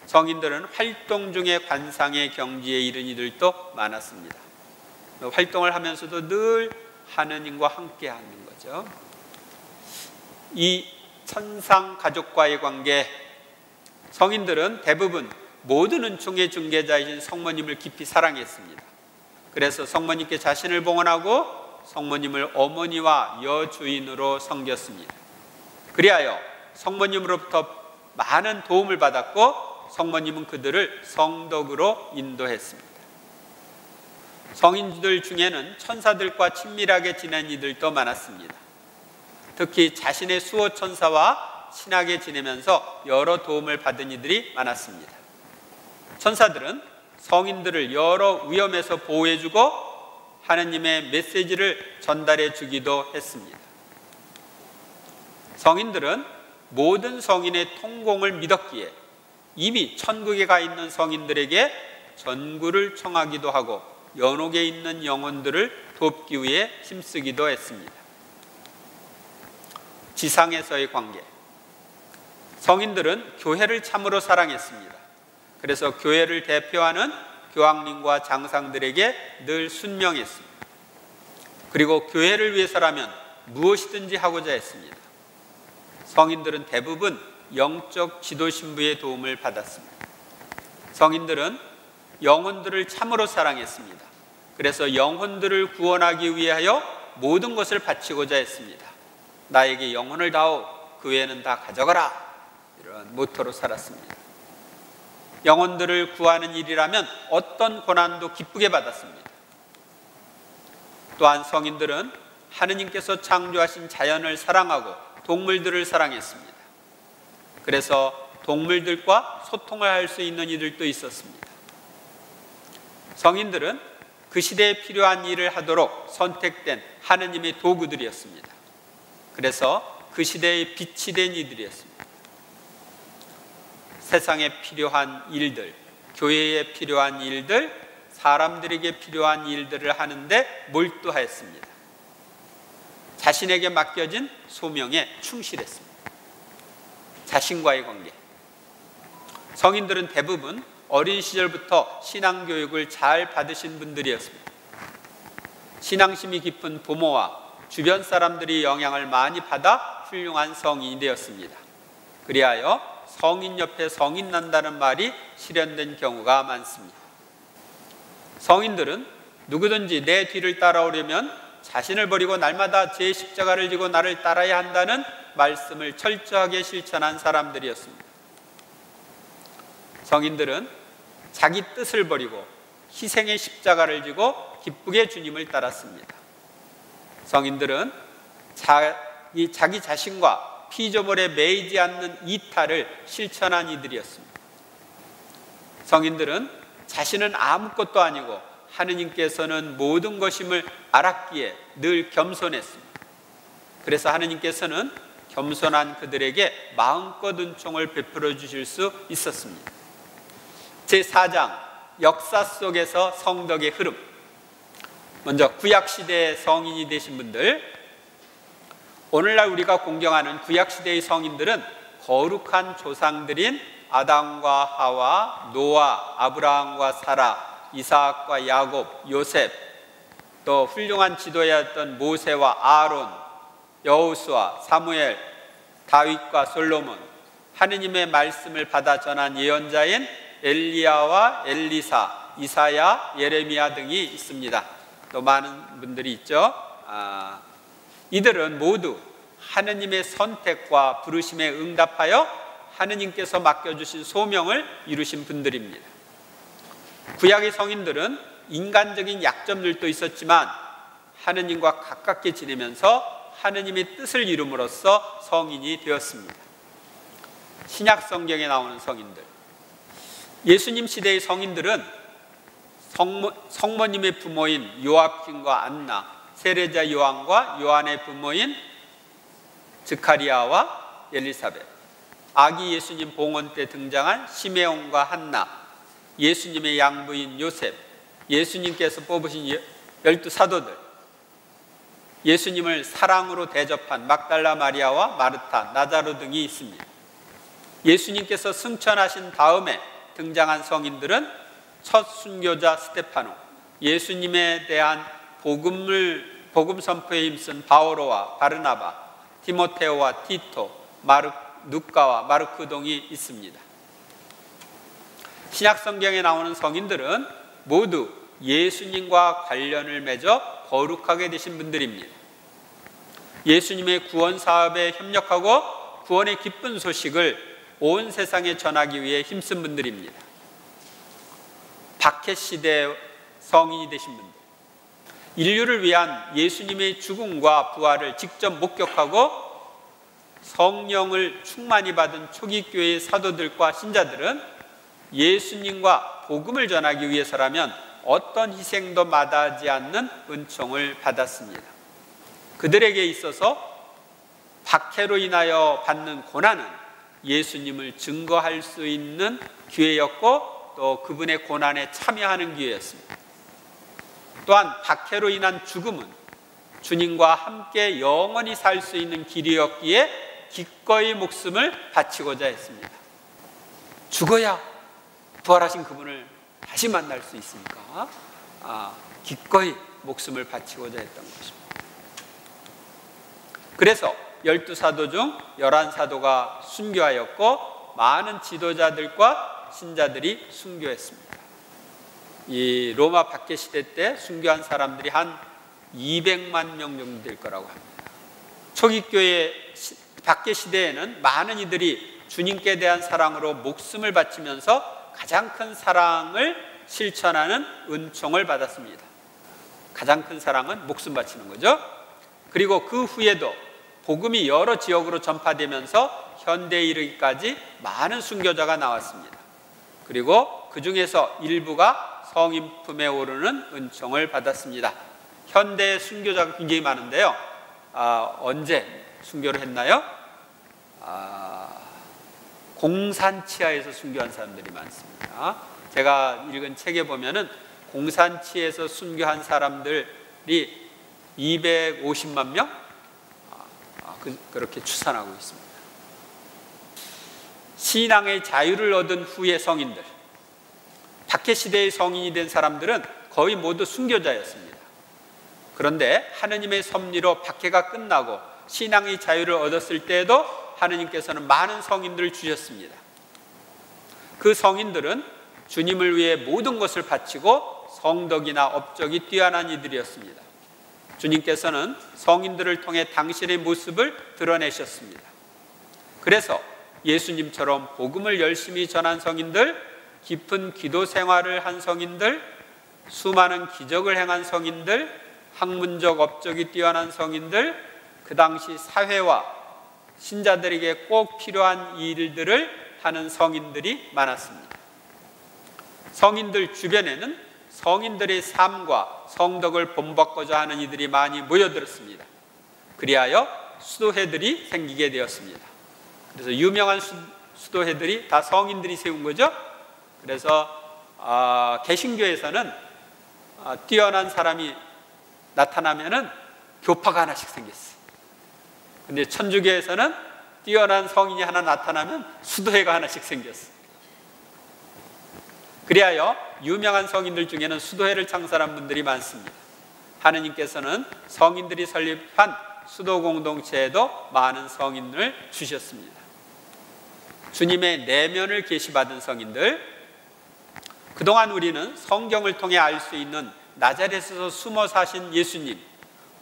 성인들은 활동 중에 관상의 경지에 이른 이들도 많았습니다. 활동을 하면서도 늘 하느님과 함께 하는 거죠. 이 천상 가족과의 관계, 성인들은 대부분 모든 은총의 중개자이신 성모님을 깊이 사랑했습니다. 그래서 성모님께 자신을 봉헌하고 성모님을 어머니와 여주인으로 섬겼습니다. 그리하여 성모님으로부터 많은 도움을 받았고 성모님은 그들을 성덕으로 인도했습니다. 성인들 중에는 천사들과 친밀하게 지낸 이들도 많았습니다. 특히 자신의 수호 천사와 친하게 지내면서 여러 도움을 받은 이들이 많았습니다. 천사들은 성인들을 여러 위험에서 보호해주고 하느님의 메시지를 전달해 주기도 했습니다. 성인들은 모든 성인의 통공을 믿었기에 이미 천국에 가 있는 성인들에게 전구를 청하기도 하고 연옥에 있는 영혼들을 돕기 위해 힘쓰기도 했습니다. 지상에서의 관계, 성인들은 교회를 참으로 사랑했습니다. 그래서 교회를 대표하는 교황님과 장상들에게 늘 순명했습니다. 그리고 교회를 위해서라면 무엇이든지 하고자 했습니다. 성인들은 대부분 영적 지도 신부의 도움을 받았습니다. 성인들은 영혼들을 참으로 사랑했습니다. 그래서 영혼들을 구원하기 위하여 모든 것을 바치고자 했습니다. 나에게 영혼을 다오, 그 외에는 다 가져가라, 이런 모토로 살았습니다. 영혼들을 구하는 일이라면 어떤 고난도 기쁘게 받았습니다. 또한 성인들은 하느님께서 창조하신 자연을 사랑하고 동물들을 사랑했습니다. 그래서 동물들과 소통을 할 수 있는 이들도 있었습니다. 성인들은 그 시대에 필요한 일을 하도록 선택된 하느님의 도구들이었습니다. 그래서 그 시대의 빛이 된 이들이었습니다. 세상에 필요한 일들, 교회에 필요한 일들, 사람들에게 필요한 일들을 하는데 몰두하였습니다. 자신에게 맡겨진 소명에 충실했습니다. 자신과의 관계, 성인들은 대부분 어린 시절부터 신앙교육을 잘 받으신 분들이었습니다. 신앙심이 깊은 부모와 주변 사람들이 영향을 많이 받아 훌륭한 성인이 되었습니다. 그리하여 성인 옆에 성인 난다는 말이 실현된 경우가 많습니다. 성인들은 누구든지 내 뒤를 따라오려면 자신을 버리고 날마다 제 십자가를 지고 나를 따라야 한다는 말씀을 철저하게 실천한 사람들이었습니다. 성인들은 자기 뜻을 버리고 희생의 십자가를 지고 기쁘게 주님을 따랐습니다. 성인들은 자기 자신과 피조물에 매이지 않는 이탈을 실천한 이들이었습니다. 성인들은 자신은 아무것도 아니고 하느님께서는 모든 것임을 알았기에 늘 겸손했습니다. 그래서 하느님께서는 겸손한 그들에게 마음껏 은총을 베풀어 주실 수 있었습니다. 제4장, 역사 속에서 성덕의 흐름. 먼저 구약시대의 성인이 되신 분들, 오늘날 우리가 공경하는 구약시대의 성인들은 거룩한 조상들인 아담과 하와, 노아, 아브라함과 사라, 이삭과 야곱, 요셉, 또 훌륭한 지도자였던 모세와 아론, 여호수아, 사무엘, 다윗과 솔로몬, 하느님의 말씀을 받아 전한 예언자인 엘리야와 엘리사, 이사야, 예레미야 등이 있습니다. 또 많은 분들이 있죠. 이들은 모두 하느님의 선택과 부르심에 응답하여 하느님께서 맡겨주신 소명을 이루신 분들입니다. 구약의 성인들은 인간적인 약점들도 있었지만 하느님과 가깝게 지내면서 하느님의 뜻을 이룸으로써 성인이 되었습니다. 신약 성경에 나오는 성인들, 예수님 시대의 성인들은 성모님의 부모인 요압김과 안나, 세례자 요한과 요한의 부모인 스가랴와 엘리사벳, 아기 예수님 봉헌 때 등장한 시메온과 한나, 예수님의 양부인 요셉, 예수님께서 뽑으신 12 사도들, 예수님을 사랑으로 대접한 막달라 마리아와 마르타, 나자로 등이 있습니다. 예수님께서 승천하신 다음에 등장한 성인들은 첫 순교자 스테파노, 예수님에 대한 복음 선포에 힘쓴 바오로와 바르나바, 디모테오와 티토, 누가와 마르크동이 있습니다. 신약 성경에 나오는 성인들은 모두 예수님과 관련을 맺어 거룩하게 되신 분들입니다. 예수님의 구원 사업에 협력하고 구원의 기쁜 소식을 온 세상에 전하기 위해 힘쓴 분들입니다. 박해 시대 성인이 되신 분들, 인류를 위한 예수님의 죽음과 부활을 직접 목격하고 성령을 충만히 받은 초기 교회의 사도들과 신자들은 예수님과 복음을 전하기 위해서라면 어떤 희생도 마다하지 않는 은총을 받았습니다. 그들에게 있어서 박해로 인하여 받는 고난은 예수님을 증거할 수 있는 기회였고 또 그분의 고난에 참여하는 기회였습니다. 또한 박해로 인한 죽음은 주님과 함께 영원히 살 수 있는 길이었기에 기꺼이 목숨을 바치고자 했습니다. 죽어야 부활하신 그분을 다시 만날 수 있으니까 기꺼이 목숨을 바치고자 했던 것입니다. 그래서 12사도 중 11사도가 순교하였고 많은 지도자들과 신자들이 순교했습니다. 이 로마 박해 시대 때 순교한 사람들이 한 200만 명 정도 될 거라고 합니다. 초기 교회 박해 시대에는 많은 이들이 주님께 대한 사랑으로 목숨을 바치면서 가장 큰 사랑을 실천하는 은총을 받았습니다. 가장 큰 사랑은 목숨 바치는 거죠. 그리고 그 후에도 복음이 여러 지역으로 전파되면서 현대에 이르기까지 많은 순교자가 나왔습니다. 그리고 그 중에서 일부가 성인 품에 오르는 은총을 받았습니다. 현대 순교자가 굉장히 많은데요. 언제 순교를 했나요? 공산치하에서 순교한 사람들이 많습니다. 제가 읽은 책에 보면은 공산치에서 순교한 사람들이 250만 명? 그렇게 추산하고 있습니다. 신앙의 자유를 얻은 후의 성인들, 박해 시대의 성인이 된 사람들은 거의 모두 순교자였습니다. 그런데 하느님의 섭리로 박해가 끝나고 신앙의 자유를 얻었을 때에도 하느님께서는 많은 성인들을 주셨습니다. 그 성인들은 주님을 위해 모든 것을 바치고 성덕이나 업적이 뛰어난 이들이었습니다. 주님께서는 성인들을 통해 당신의 모습을 드러내셨습니다. 그래서 예수님처럼 복음을 열심히 전한 성인들, 깊은 기도 생활을 한 성인들, 수많은 기적을 행한 성인들, 학문적 업적이 뛰어난 성인들, 그 당시 사회와 신자들에게 꼭 필요한 일들을 하는 성인들이 많았습니다. 성인들 주변에는 성인들의 삶과 성덕을 본받고자 하는 이들이 많이 모여들었습니다. 그리하여 수도회들이 생기게 되었습니다. 그래서 유명한 수도회들이 다 성인들이 세운 거죠. 그래서 개신교에서는 뛰어난 사람이 나타나면은 교파가 하나씩 생겼어요. 근데 천주교에서는 뛰어난 성인이 하나 나타나면 수도회가 하나씩 생겼어요. 그리하여 유명한 성인들 중에는 수도회를 창설한 분들이 많습니다. 하느님께서는 성인들이 설립한 수도 공동체에도 많은 성인을 주셨습니다. 주님의 내면을 계시받은 성인들, 그동안 우리는 성경을 통해 알 수 있는 나자렛에서 숨어 사신 예수님,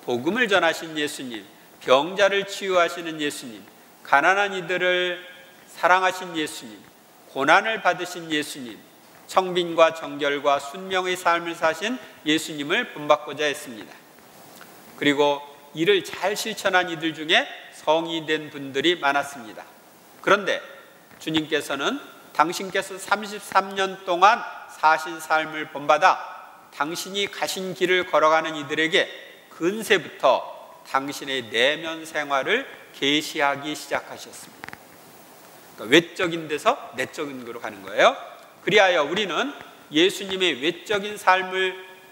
복음을 전하신 예수님, 병자를 치유하시는 예수님, 가난한 이들을 사랑하신 예수님, 고난을 받으신 예수님, 청빈과 정결과 순명의 삶을 사신 예수님을 본받고자 했습니다. 그리고 이를 잘 실천한 이들 중에 성이 된 분들이 많았습니다. 그런데 주님께서는 당신께서 33년 동안 사신 삶을 본받아 당신이 가신 길을 걸어가는 이들에게 근세부터 당신의 내면 생활을 계시하기 시작하셨습니다. 그러니까 외적인 데서 내적인 곳으로 가는 거예요. 그리하여 우리는 예수님의 외적인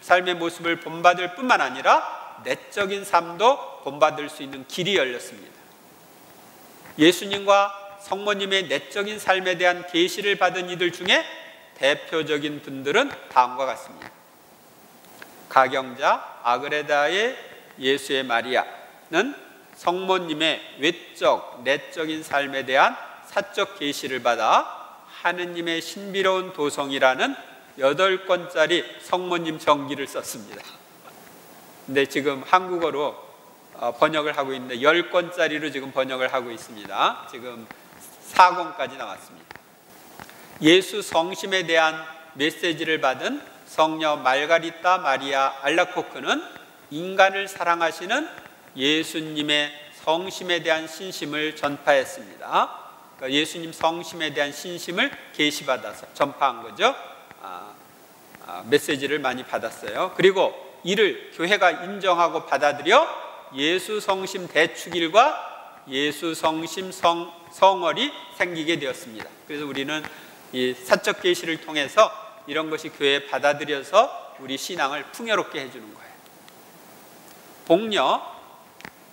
삶의 모습을 본받을 뿐만 아니라 내적인 삶도 본받을 수 있는 길이 열렸습니다. 예수님과 성모님의 내적인 삶에 대한 계시를 받은 이들 중에 대표적인 분들은 다음과 같습니다. 가경자 아그레다의 예수의 마리아는 성모님의 외적, 내적인 삶에 대한 사적 계시를 받아 하느님의 신비로운 도성이라는 8권짜리 성모님 전기를 썼습니다. 근데 지금 한국어로 번역을 하고 있는데 10권짜리로 지금 번역을 하고 있습니다. 지금 4권까지 나왔습니다. 예수 성심에 대한 메시지를 받은 성녀 말가리타 마리아 알라코크는 인간을 사랑하시는 예수님의 성심에 대한 신심을 전파했습니다. 그러니까 예수님 성심에 대한 신심을 계시받아서 전파한 거죠. 메시지를 많이 받았어요. 그리고 이를 교회가 인정하고 받아들여 예수 성심 대축일과 예수 성심 성월이 생기게 되었습니다. 그래서 우리는 이 사적 계시를 통해서 이런 것이 교회에 받아들여서 우리 신앙을 풍요롭게 해주는 거예요. 복녀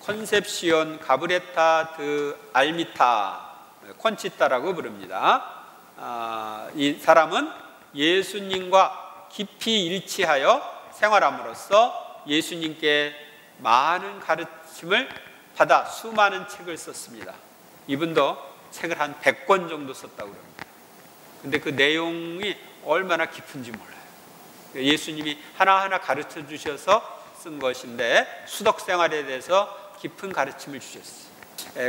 컨셉시온 가브레타 드 알미타 콘치타라고 부릅니다. 이 사람은 예수님과 깊이 일치하여 생활함으로써 예수님께 많은 가르침을 받아 수많은 책을 썼습니다. 이분도 책을 한 100권 정도 썼다고 합니다. 근데 그 내용이 얼마나 깊은지 몰라요. 예수님이 하나하나 가르쳐 주셔서 쓴 것인데 수덕 생활에 대해서 깊은 가르침을 주셨어요.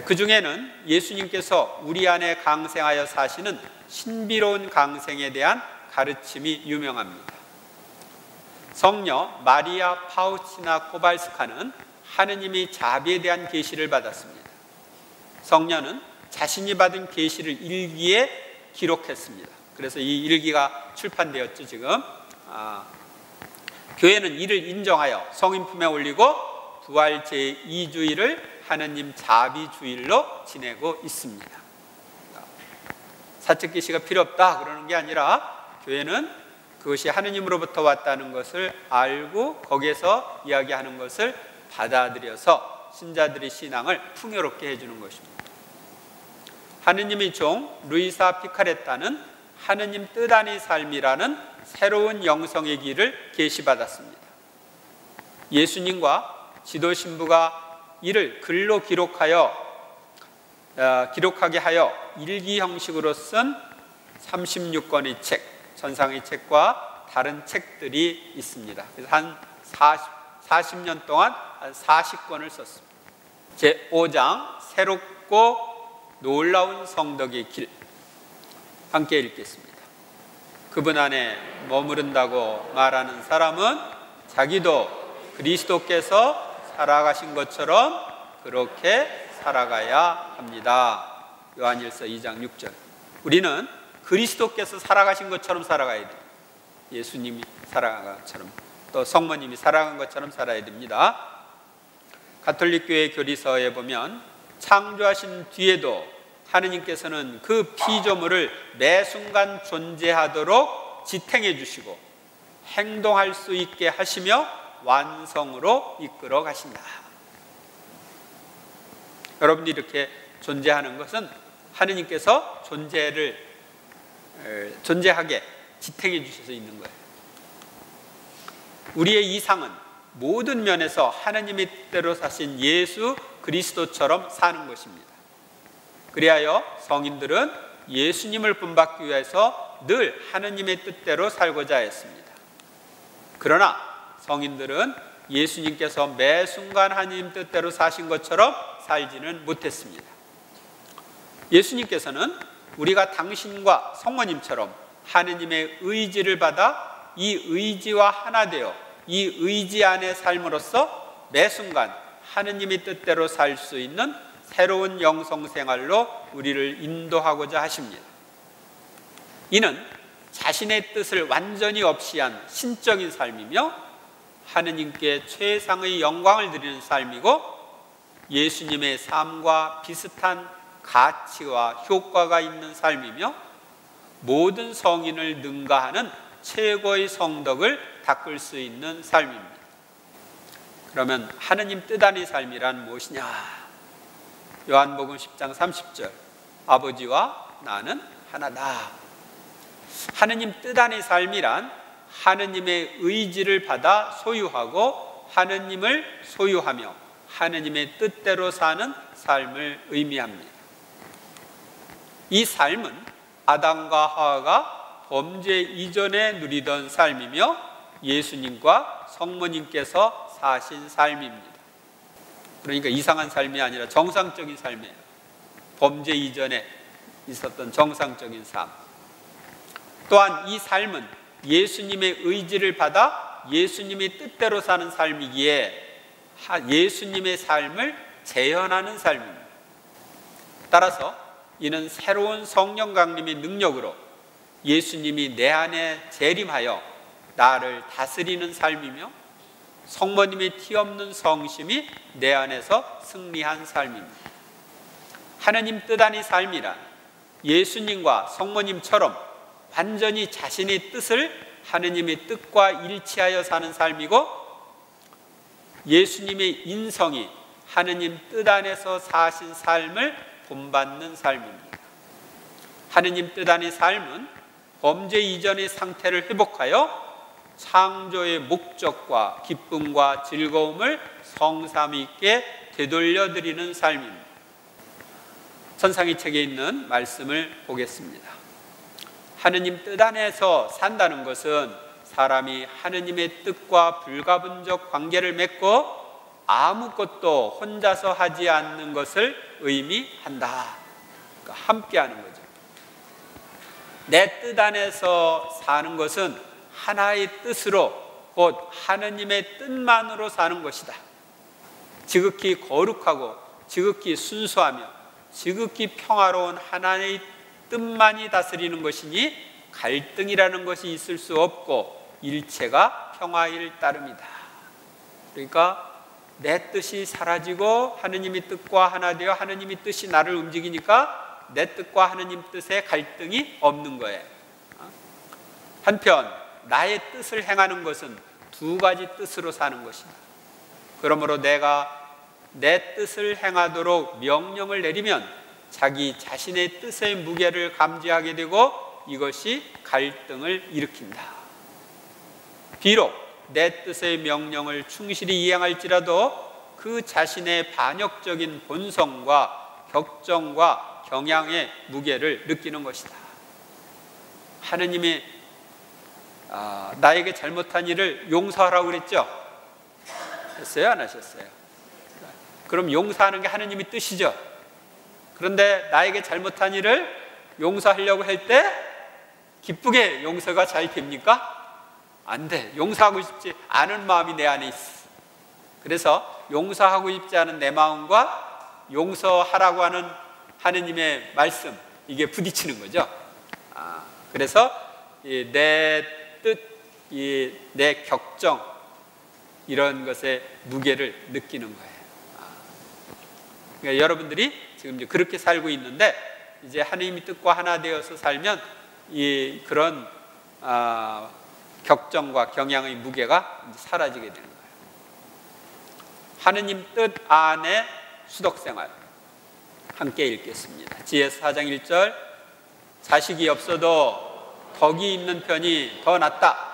그 중에는 예수님께서 우리 안에 강생하여 사시는 신비로운 강생에 대한 가르침이 유명합니다. 성녀 마리아 파우치나 코발스카는 하느님의 자비에 대한 계시를 받았습니다. 성녀는 자신이 받은 계시를 일기에 기록했습니다. 그래서 이 일기가 출판되었죠. 지금 교회는 이를 인정하여 성인 품에 올리고 부활 제2주일을 하느님 자비주일로 지내고 있습니다. 사적 계시가 필요 없다 그러는 게 아니라 교회는 그것이 하느님으로부터 왔다는 것을 알고 거기에서 이야기하는 것을 받아들여서 신자들의 신앙을 풍요롭게 해주는 것입니다. 하느님의 종 루이사 피카레타는 하느님 뜻 안의 삶이라는 새로운 영성의 길을 계시받았습니다. 예수님과 지도신부가 이를 글로 기록하게 하여 일기 형식으로 쓴 36권의 책, 전상의 책과 다른 책들이 있습니다. 그래서 한 40년 동안 한 40권을 썼습니다. 제5장 새롭고 놀라운 성덕의 길 함께 읽겠습니다. 그분 안에 머무른다고 말하는 사람은 자기도 그리스도께서 살아가신 것처럼 그렇게 살아가야 합니다. 요한일서 2장 6절. 우리는 그리스도께서 살아가신 것처럼 살아가야 돼요. 예수님이 살아간 것처럼 또 성모님이 살아간 것처럼 살아야 됩니다. 가톨릭 교회 교리서에 보면 창조하신 뒤에도 하느님께서는 그 피조물을 매 순간 존재하도록 지탱해 주시고 행동할 수 있게 하시며 완성으로 이끌어 가신다. 여러분들이 이렇게 존재하는 것은 하느님께서 존재하게 지탱해 주셔서 있는 거예요. 우리의 이상은 모든 면에서 하느님의 뜻대로 사신 예수 그리스도처럼 사는 것입니다. 그리하여 성인들은 예수님을 본받기 위해서 늘 하느님의 뜻대로 살고자 했습니다. 그러나 성인들은 예수님께서 매 순간 하느님 뜻대로 사신 것처럼 살지는 못했습니다. 예수님께서는 우리가 당신과 성모님처럼 하느님의 의지를 받아 이 의지와 하나 되어 이 의지 안에 삶으로써 매 순간 하느님의 뜻대로 살 수 있는 새로운 영성생활로 우리를 인도하고자 하십니다. 이는 자신의 뜻을 완전히 없이 한 신적인 삶이며 하느님께 최상의 영광을 드리는 삶이고 예수님의 삶과 비슷한 가치와 효과가 있는 삶이며 모든 성인을 능가하는 최고의 성덕을 닦을 수 있는 삶입니다. 그러면 하느님 뜻 안의 삶이란 무엇이냐? 요한복음 10장 30절 아버지와 나는 하나다. 하느님 뜻 안의 삶이란 하느님의 의지를 받아 소유하고 하느님을 소유하며 하느님의 뜻대로 사는 삶을 의미합니다. 이 삶은 아담과 하와가 범죄 이전에 누리던 삶이며 예수님과 성모님께서 사신 삶입니다. 그러니까 이상한 삶이 아니라 정상적인 삶이에요. 범죄 이전에 있었던 정상적인 삶. 또한 이 삶은 예수님의 의지를 받아 예수님의 뜻대로 사는 삶이기에 예수님의 삶을 재현하는 삶입니다. 따라서 이는 새로운 성령 강림의 능력으로 예수님이 내 안에 재림하여 나를 다스리는 삶이며 성모님의 티없는 성심이 내 안에서 승리한 삶입니다. 하느님 뜻 안의 삶이란 예수님과 성모님처럼 완전히 자신의 뜻을 하느님의 뜻과 일치하여 사는 삶이고, 예수님의 인성이 하느님 뜻 안에서 사신 삶을 본받는 삶입니다. 하느님 뜻 안의 삶은 범죄 이전의 상태를 회복하여 창조의 목적과 기쁨과 즐거움을 성삼 있게 되돌려드리는 삶입니다. 천상의 책에 있는 말씀을 보겠습니다. 하느님 뜻 안에서 산다는 것은 사람이 하느님의 뜻과 불가분적 관계를 맺고 아무것도 혼자서 하지 않는 것을 의미한다. 그러니까 함께하는 거죠. 내 뜻 안에서 사는 것은 하나의 뜻으로, 곧 하느님의 뜻만으로 사는 것이다. 지극히 거룩하고 지극히 순수하며 지극히 평화로운 하나님의 뜻만이 다스리는 것이니 갈등이라는 것이 있을 수 없고 일체가 평화일 따름이다. 그러니까 내 뜻이 사라지고 하느님의 뜻과 하나 되어 하느님의 뜻이 나를 움직이니까 내 뜻과 하느님 뜻의 갈등이 없는 거예요. 한편 나의 뜻을 행하는 것은 두 가지 뜻으로 사는 것이다. 그러므로 내가 내 뜻을 행하도록 명령을 내리면 자기 자신의 뜻의 무게를 감지하게 되고 이것이 갈등을 일으킨다. 비록 내 뜻의 명령을 충실히 이행할지라도 그 자신의 반역적인 본성과 격정과 경향의 무게를 느끼는 것이다. 하느님이 나에게 잘못한 일을 용서하라고 그랬죠? 했어요? 안 하셨어요? 그럼 용서하는 게 하느님의 뜻이죠. 그런데 나에게 잘못한 일을 용서하려고 할 때 기쁘게 용서가 잘 됩니까? 안 돼. 용서하고 싶지 않은 마음이 내 안에 있어. 그래서 용서하고 싶지 않은 내 마음과 용서하라고 하는 하느님의 말씀, 이게 부딪히는 거죠. 그래서 내 뜻, 내 격정, 이런 것의 무게를 느끼는 거예요. 그러니까 여러분들이 지금 이제 그렇게 살고 있는데 이제 하느님의 뜻과 하나 되어서 살면 그런 격정과 경향의 무게가 이제 사라지게 되는 거예요. 하느님 뜻 안에 수덕생활 함께 읽겠습니다. 지혜서 4장 1절, 자식이 없어도 덕이 있는 편이 더 낫다.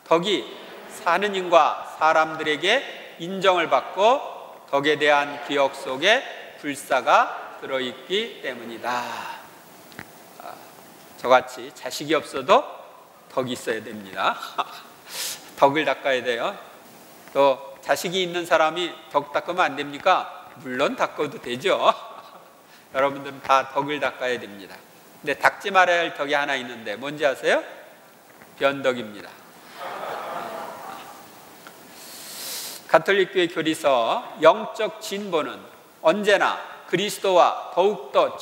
덕이 하느님과 사람들에게 인정을 받고 덕에 대한 기억 속에 불사가 들어있기 때문이다. 저같이 자식이 없어도 덕이 있어야 됩니다. 덕을 닦아야 돼요. 또 자식이 있는 사람이 덕 닦으면 안 됩니까? 물론 닦아도 되죠. 여러분들은 다 덕을 닦아야 됩니다. 근데 닦지 말아야 할 덕이 하나 있는데 뭔지 아세요? 변덕입니다. 가톨릭교회 교리서 영적 진보는 언제나 그리스도와 더욱더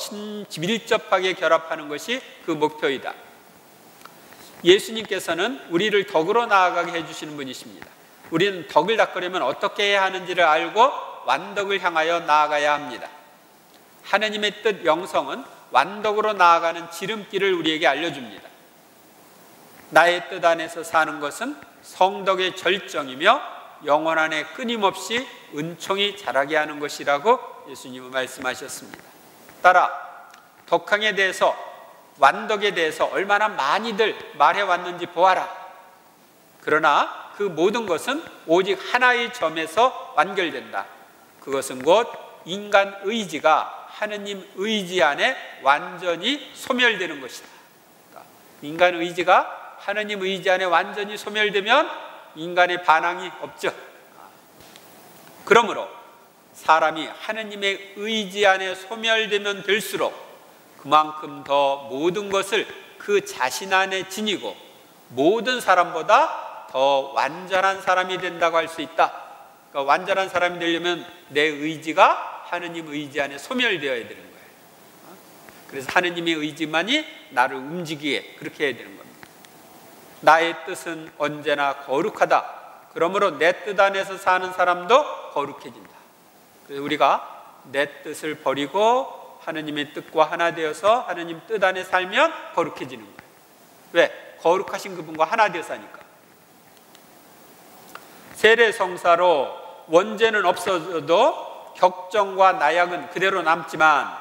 밀접하게 결합하는 것이 그 목표이다. 예수님께서는 우리를 덕으로 나아가게 해주시는 분이십니다. 우리는 덕을 닦으려면 어떻게 해야 하는지를 알고 완덕을 향하여 나아가야 합니다. 하느님의 뜻 영성은 완덕으로 나아가는 지름길을 우리에게 알려줍니다. 나의 뜻 안에서 사는 것은 성덕의 절정이며 영혼 안에 끊임없이 은총이 자라게 하는 것이라고 예수님은 말씀하셨습니다. 따라 덕항에 대해서, 완덕에 대해서 얼마나 많이들 말해왔는지 보아라. 그러나 그 모든 것은 오직 하나의 점에서 완결된다. 그것은 곧 인간 의지가 하느님 의지 안에 완전히 소멸되는 것이다. 그러니까 인간 의지가 하느님 의지 안에 완전히 소멸되면 인간의 반항이 없죠. 그러므로 사람이 하느님의 의지 안에 소멸되면 될수록 그만큼 더 모든 것을 그 자신 안에 지니고 모든 사람보다 더 완전한 사람이 된다고 할 수 있다. 그러니까 완전한 사람이 되려면 내 의지가 하느님 의지 안에 소멸되어야 되는 거예요. 그래서 하느님의 의지만이 나를 움직이게 그렇게 해야 되는 겁니다. 나의 뜻은 언제나 거룩하다. 그러므로 내 뜻 안에서 사는 사람도 거룩해진다. 그래서 우리가 내 뜻을 버리고 하느님의 뜻과 하나 되어서 하느님 뜻 안에 살면 거룩해지는 거예요. 왜? 거룩하신 그분과 하나 되어 사니까. 세례성사로 원죄는 없어져도 격정과 나약은 그대로 남지만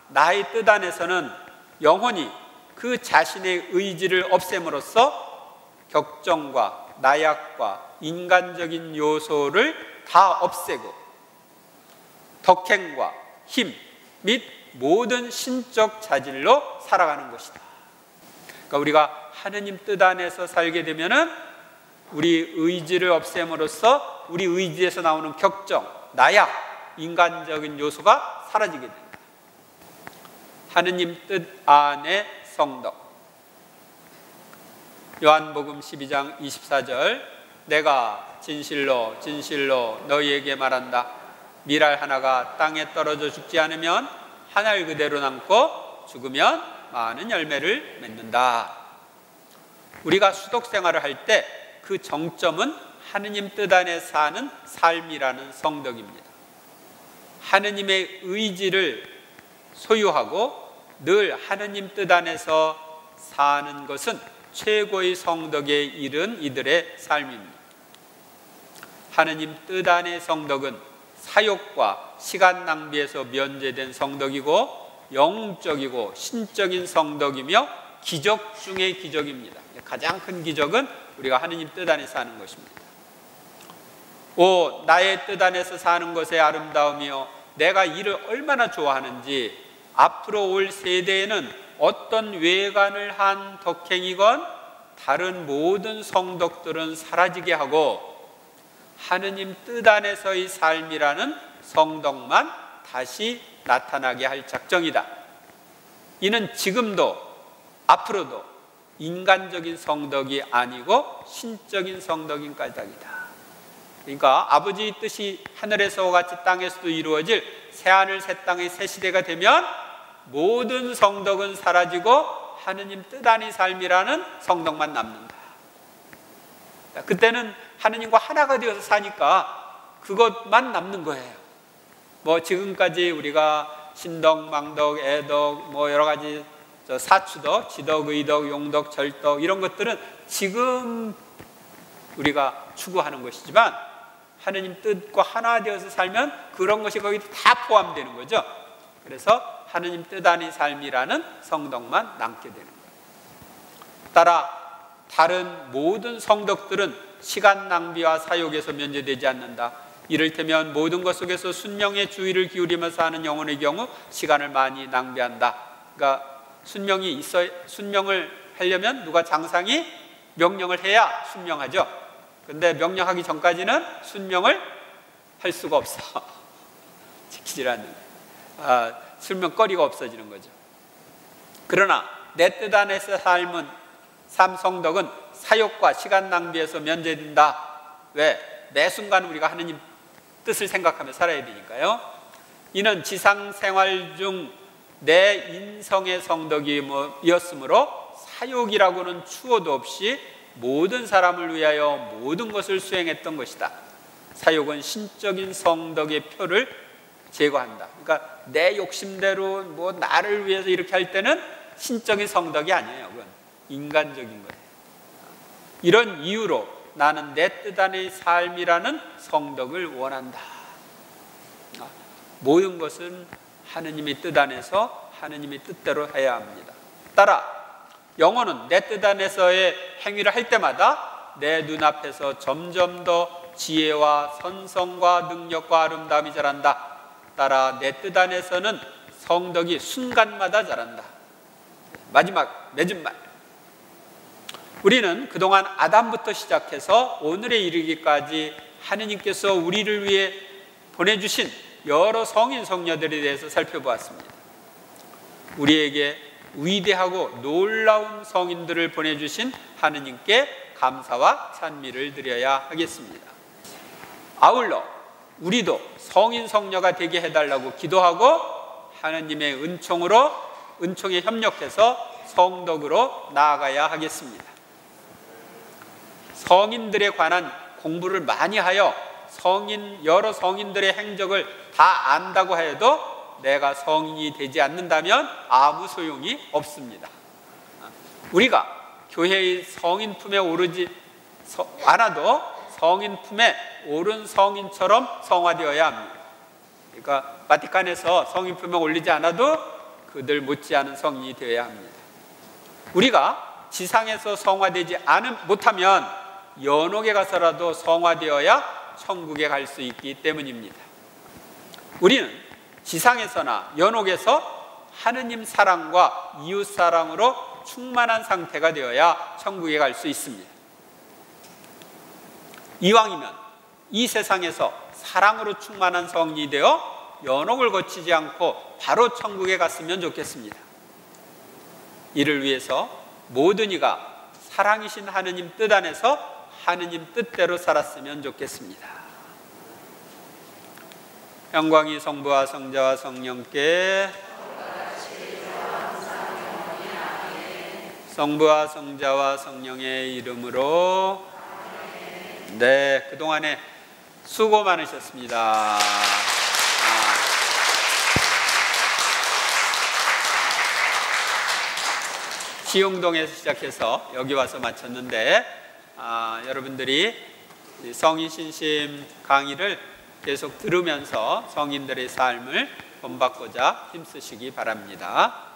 나의 뜻 안에서는 영혼이 그 자신의 의지를 없앰으로써 격정과 나약과 인간적인 요소를 다 없애고 덕행과 힘 및 모든 신적 자질로 살아가는 것이다. 그러니까 우리가 하느님 뜻 안에서 살게 되면은 우리 의지를 없앰으로써 우리 의지에서 나오는 격정, 나약, 인간적인 요소가 사라지게 된다. 하느님 뜻 안의 성덕. 요한복음 12장 24절 내가 진실로 진실로 너희에게 말한다. 밀알 하나가 땅에 떨어져 죽지 않으면 한 알 그대로 남고 죽으면 많은 열매를 맺는다. 우리가 수독 생활을 할 때 그 정점은 하느님 뜻 안에 사는 삶이라는 성덕입니다. 하느님의 의지를 소유하고 늘 하느님 뜻 안에서 사는 것은 최고의 성덕에 이른 이들의 삶입니다. 하느님 뜻 안의 성덕은 사욕과 시간 낭비에서 면제된 성덕이고 영적이고 신적인 성덕이며 기적 중의 기적입니다. 가장 큰 기적은 우리가 하느님 뜻 안에 사는 것입니다. 오, 나의 뜻 안에서 사는 것의 아름다움이요, 내가 이를 얼마나 좋아하는지 앞으로 올 세대에는 어떤 외관을 한 덕행이건 다른 모든 성덕들은 사라지게 하고 하느님 뜻 안에서의 삶이라는 성덕만 다시 나타나게 할 작정이다. 이는 지금도 앞으로도 인간적인 성덕이 아니고 신적인 성덕인 까닭이다. 그러니까 아버지의 뜻이 하늘에서와 같이 땅에서도 이루어질 새하늘 새 땅의 새 시대가 되면 모든 성덕은 사라지고 하느님 뜻 안의 삶이라는 성덕만 남는다. 그때는 하느님과 하나가 되어서 사니까 그것만 남는 거예요. 뭐 지금까지 우리가 신덕, 망덕, 애덕, 뭐 여러 가지 사추덕, 지덕, 의덕, 용덕, 절덕 이런 것들은 지금 우리가 추구하는 것이지만 하느님 뜻과 하나 되어서 살면 그런 것이 거기 다 포함되는 거죠. 그래서 하느님 뜻 안의 삶이라는 성덕만 남게 되는 거예요. 따라 다른 모든 성덕들은 시간 낭비와 사욕에서 면제되지 않는다. 이를테면 모든 것 속에서 순명의 주의를 기울이면서 하는 영혼의 경우 시간을 많이 낭비한다. 그러니까 순명을 하려면 누가 장상이 명령을 해야 순명하죠. 근데 명령하기 전까지는 순명을 할 수가 없어. 지키질 않는 순명거리가 없어지는 거죠. 그러나 내 뜻 안에서 삶은 삼성덕은 사욕과 시간 낭비에서 면제된다. 왜? 매 순간 우리가 하느님 뜻을 생각하며 살아야 되니까요. 이는 지상 생활 중 내 인성의 성덕이었으므로 사욕이라고는 추호도 없이 모든 사람을 위하여 모든 것을 수행했던 것이다. 사욕은 신적인 성덕의 표를 제거한다. 그러니까 내 욕심대로 뭐 나를 위해서 이렇게 할 때는 신적인 성덕이 아니에요. 그건 인간적인 거예요. 이런 이유로 나는 내 뜻 안의 삶이라는 성덕을 원한다. 모든 것은 하느님의 뜻 안에서 하느님의 뜻대로 해야 합니다. 따라 영혼은 내 뜻 안에서의 행위를 할 때마다 내 눈앞에서 점점 더 지혜와 선성과 능력과 아름다움이 자란다. 따라 내 뜻 안에서는 성덕이 순간마다 자란다. 마지막 맺은 말. 우리는 그동안 아담부터 시작해서 오늘에 이르기까지 하느님께서 우리를 위해 보내주신 여러 성인 성녀들에 대해서 살펴보았습니다. 우리에게 위대하고 놀라운 성인들을 보내주신 하느님께 감사와 찬미를 드려야 하겠습니다. 아울러 우리도 성인 성녀가 되게 해달라고 기도하고 하느님의 은총에 협력해서 성덕으로 나아가야 하겠습니다. 성인들에 관한 공부를 많이 하여 여러 성인들의 행적을 다 안다고 해도 내가 성인이 되지 않는다면 아무 소용이 없습니다. 우리가 교회의 성인 품에 오르지 않아도 성인 품에 오른 성인처럼 성화되어야 합니다. 그러니까 바티칸에서 성인 품에 올리지 않아도 그들 못지않은 성인이 되어야 합니다. 우리가 지상에서 성화되지 못하면 연옥에 가서라도 성화되어야 천국에 갈 수 있기 때문입니다. 우리는 지상에서나 연옥에서 하느님 사랑과 이웃 사랑으로 충만한 상태가 되어야 천국에 갈 수 있습니다. 이왕이면 이 세상에서 사랑으로 충만한 성인이 되어 연옥을 거치지 않고 바로 천국에 갔으면 좋겠습니다. 이를 위해서 모든 이가 사랑이신 하느님 뜻 안에서 하느님 뜻대로 살았으면 좋겠습니다. 영광이 성부와 성자와 성령께, 성부와 성자와 성령의 이름으로. 네, 그동안에 수고 많으셨습니다. 시흥동에서 시작해서 여기 와서 마쳤는데 여러분들이 성인 신심 강의를 계속 들으면서 성인들의 삶을 본받고자 힘쓰시기 바랍니다.